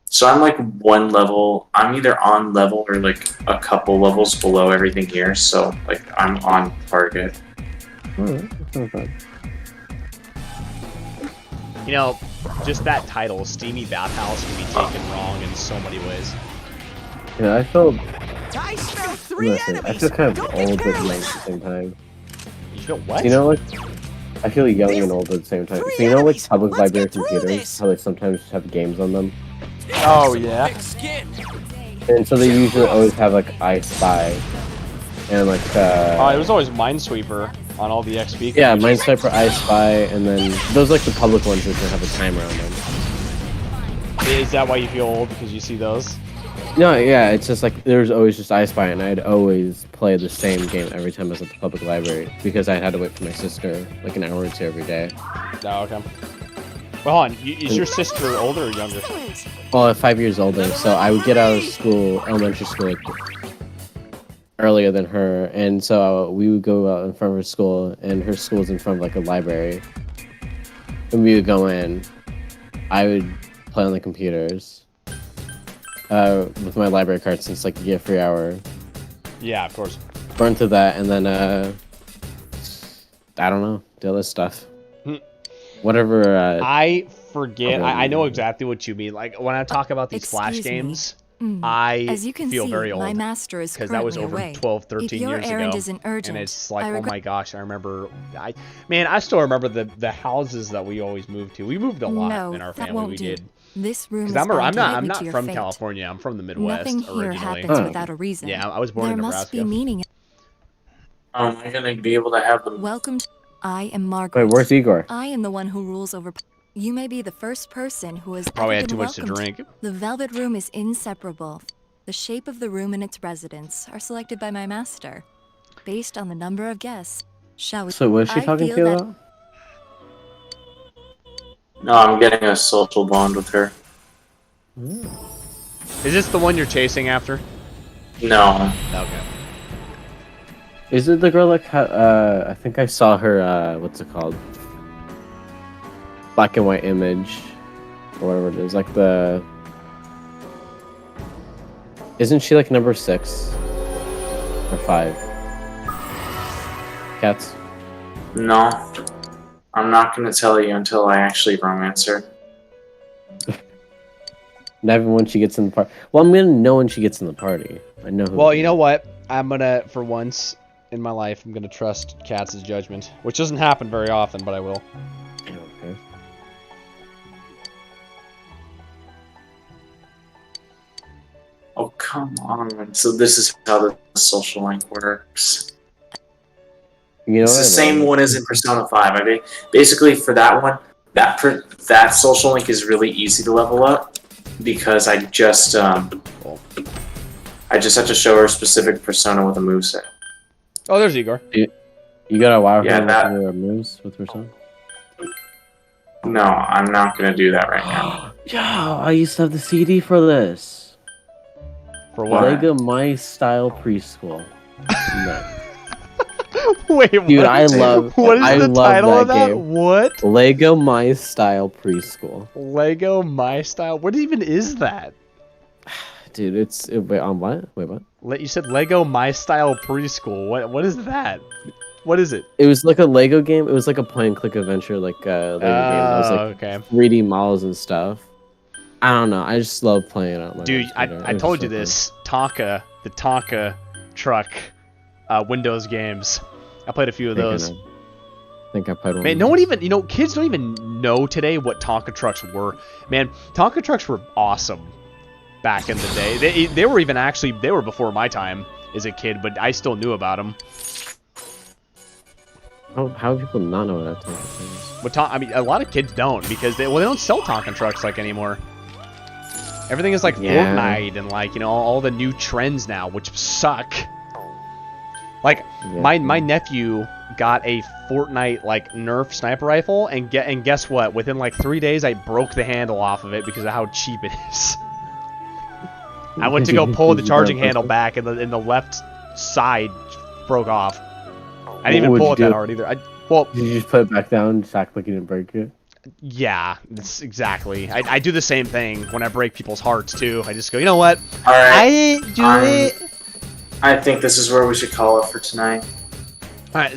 So I'm like one level. I'm either on level or like a couple levels below everything here. So like I'm on target. That's not bad. You know, just that title, Steamy Bathhouse, can be taken wrong in so many ways. Yeah, I feel. I smell three Listen, I enemies. feel kind of Don't old get but young careless. at the same time. You feel what? You know, like I feel young and old at the same time. So you know, like public Let's library get through computers, this. how they sometimes have games on them, Oh, yeah. Thick skin. and so they usually always have like I Spy, and like Oh, it was always Minesweeper on all the XP. yeah, computers. Minesweeper, I Spy, and then those like the public ones which have a timer on them. Is that why you feel old, because you see those? No, yeah, it's just like there's always just I Spy, and I'd always play the same game every time I was at the public library because I had to wait for my sister like an hour or two every day. Oh, okay. Well, hold on. Is your sister older or younger? Well, 5 years older, so I would get out of school, elementary school, like, earlier than her, and so we would go out in front of her school, and her school was in front of like a library, and we would go in. I would play on the computers with my library card since like you get a free hour. Yeah, of course. Burn through that, and then I don't know, do other stuff. Whatever. I forget. I know exactly what you mean. Like when I talk about these Flash games, I As you can feel see, very old my master is because that was over away. 12, 13 If your years errand ago, isn't urgent, and it's like, I oh my gosh, I remember. I still remember the houses that we always moved to. We moved a lot No, in our that family. won't We do. did. This room is Because bound I'm to lead me not to your from fate. California. I'm from the Midwest Nothing here originally. happens without a reason. Yeah, I was born there in must Nebraska. be meaning. Am I gonna be able to have them? Welcome to... I am Margaret. Wait, where's Igor? I am the one who rules over... You may be the first person who has Probably ever had been too much to welcomed. drink. The Velvet Room is inseparable. The shape of the room and its residents are selected by my master, based on the number of guests. Shall we... So was she I talking feel to you that- about? No, I'm getting a social bond with her. Is this the one you're chasing after? No. Okay. Is it the girl like I think I saw her what's it called? Black and white image or whatever it is. Like the isn't she like number 6 or 5? Cats? No. I'm not gonna tell you until I actually romance her. Never when she gets in the party. Well, I'm gonna know when she gets in the party. I know who. Well, you know what? I'm gonna, for once in my life, I'm gonna trust Katz's judgment, which doesn't happen very often, but I will. Okay. Oh, come on. So this is how the social link works. You know It's the same one as in Persona 5. I mean, basically, for that one, that social link is really easy to level up because I just have to show her a specific persona with a moveset. Oh, there's Igor. You gotta wow Yeah, her that- with your moves with her son. No, I'm not gonna do that right now. Yo, I used to have the CD for this. For what? Lego My Style Preschool. No. Wait, dude, what? I love. What is I the love title of that? game. What? Lego My Style Preschool. Lego My Style. What even is that? Dude, wait on what? Wait, what? You said Lego My Style Preschool. What is that? What is it? It was like a Lego game. It was like a point-and-click adventure, like Lego game. That was like okay. 3D models and stuff. I don't know. I just love playing it. Dude, I told you this. Tonka, the Tonka truck, Windows games. I played a few of those. I think I played one. Man, no one even, kids don't even know today what Tonka trucks were. Man, Tonka trucks were awesome back in the day. They were even actually, they were before my time as a kid, but I still knew about them. How do people not know what that Tonka is? I mean, a lot of kids don't because they don't sell Tonka trucks like anymore. Everything is like Fortnite and like all the new trends now, which suck. Like my nephew got a Fortnite like Nerf sniper rifle and guess what? Within like 3 days, I broke the handle off of it because of how cheap it is. I went to go pull the charging handle back and the left side broke off. I didn't even pull it that hard either. Did you just put it back down and act like you didn't break it? Yeah, that's exactly. I do the same thing when I break people's hearts too. I just go, you know what? All right. I didn't do it. I think this is where we should call it for tonight. All right.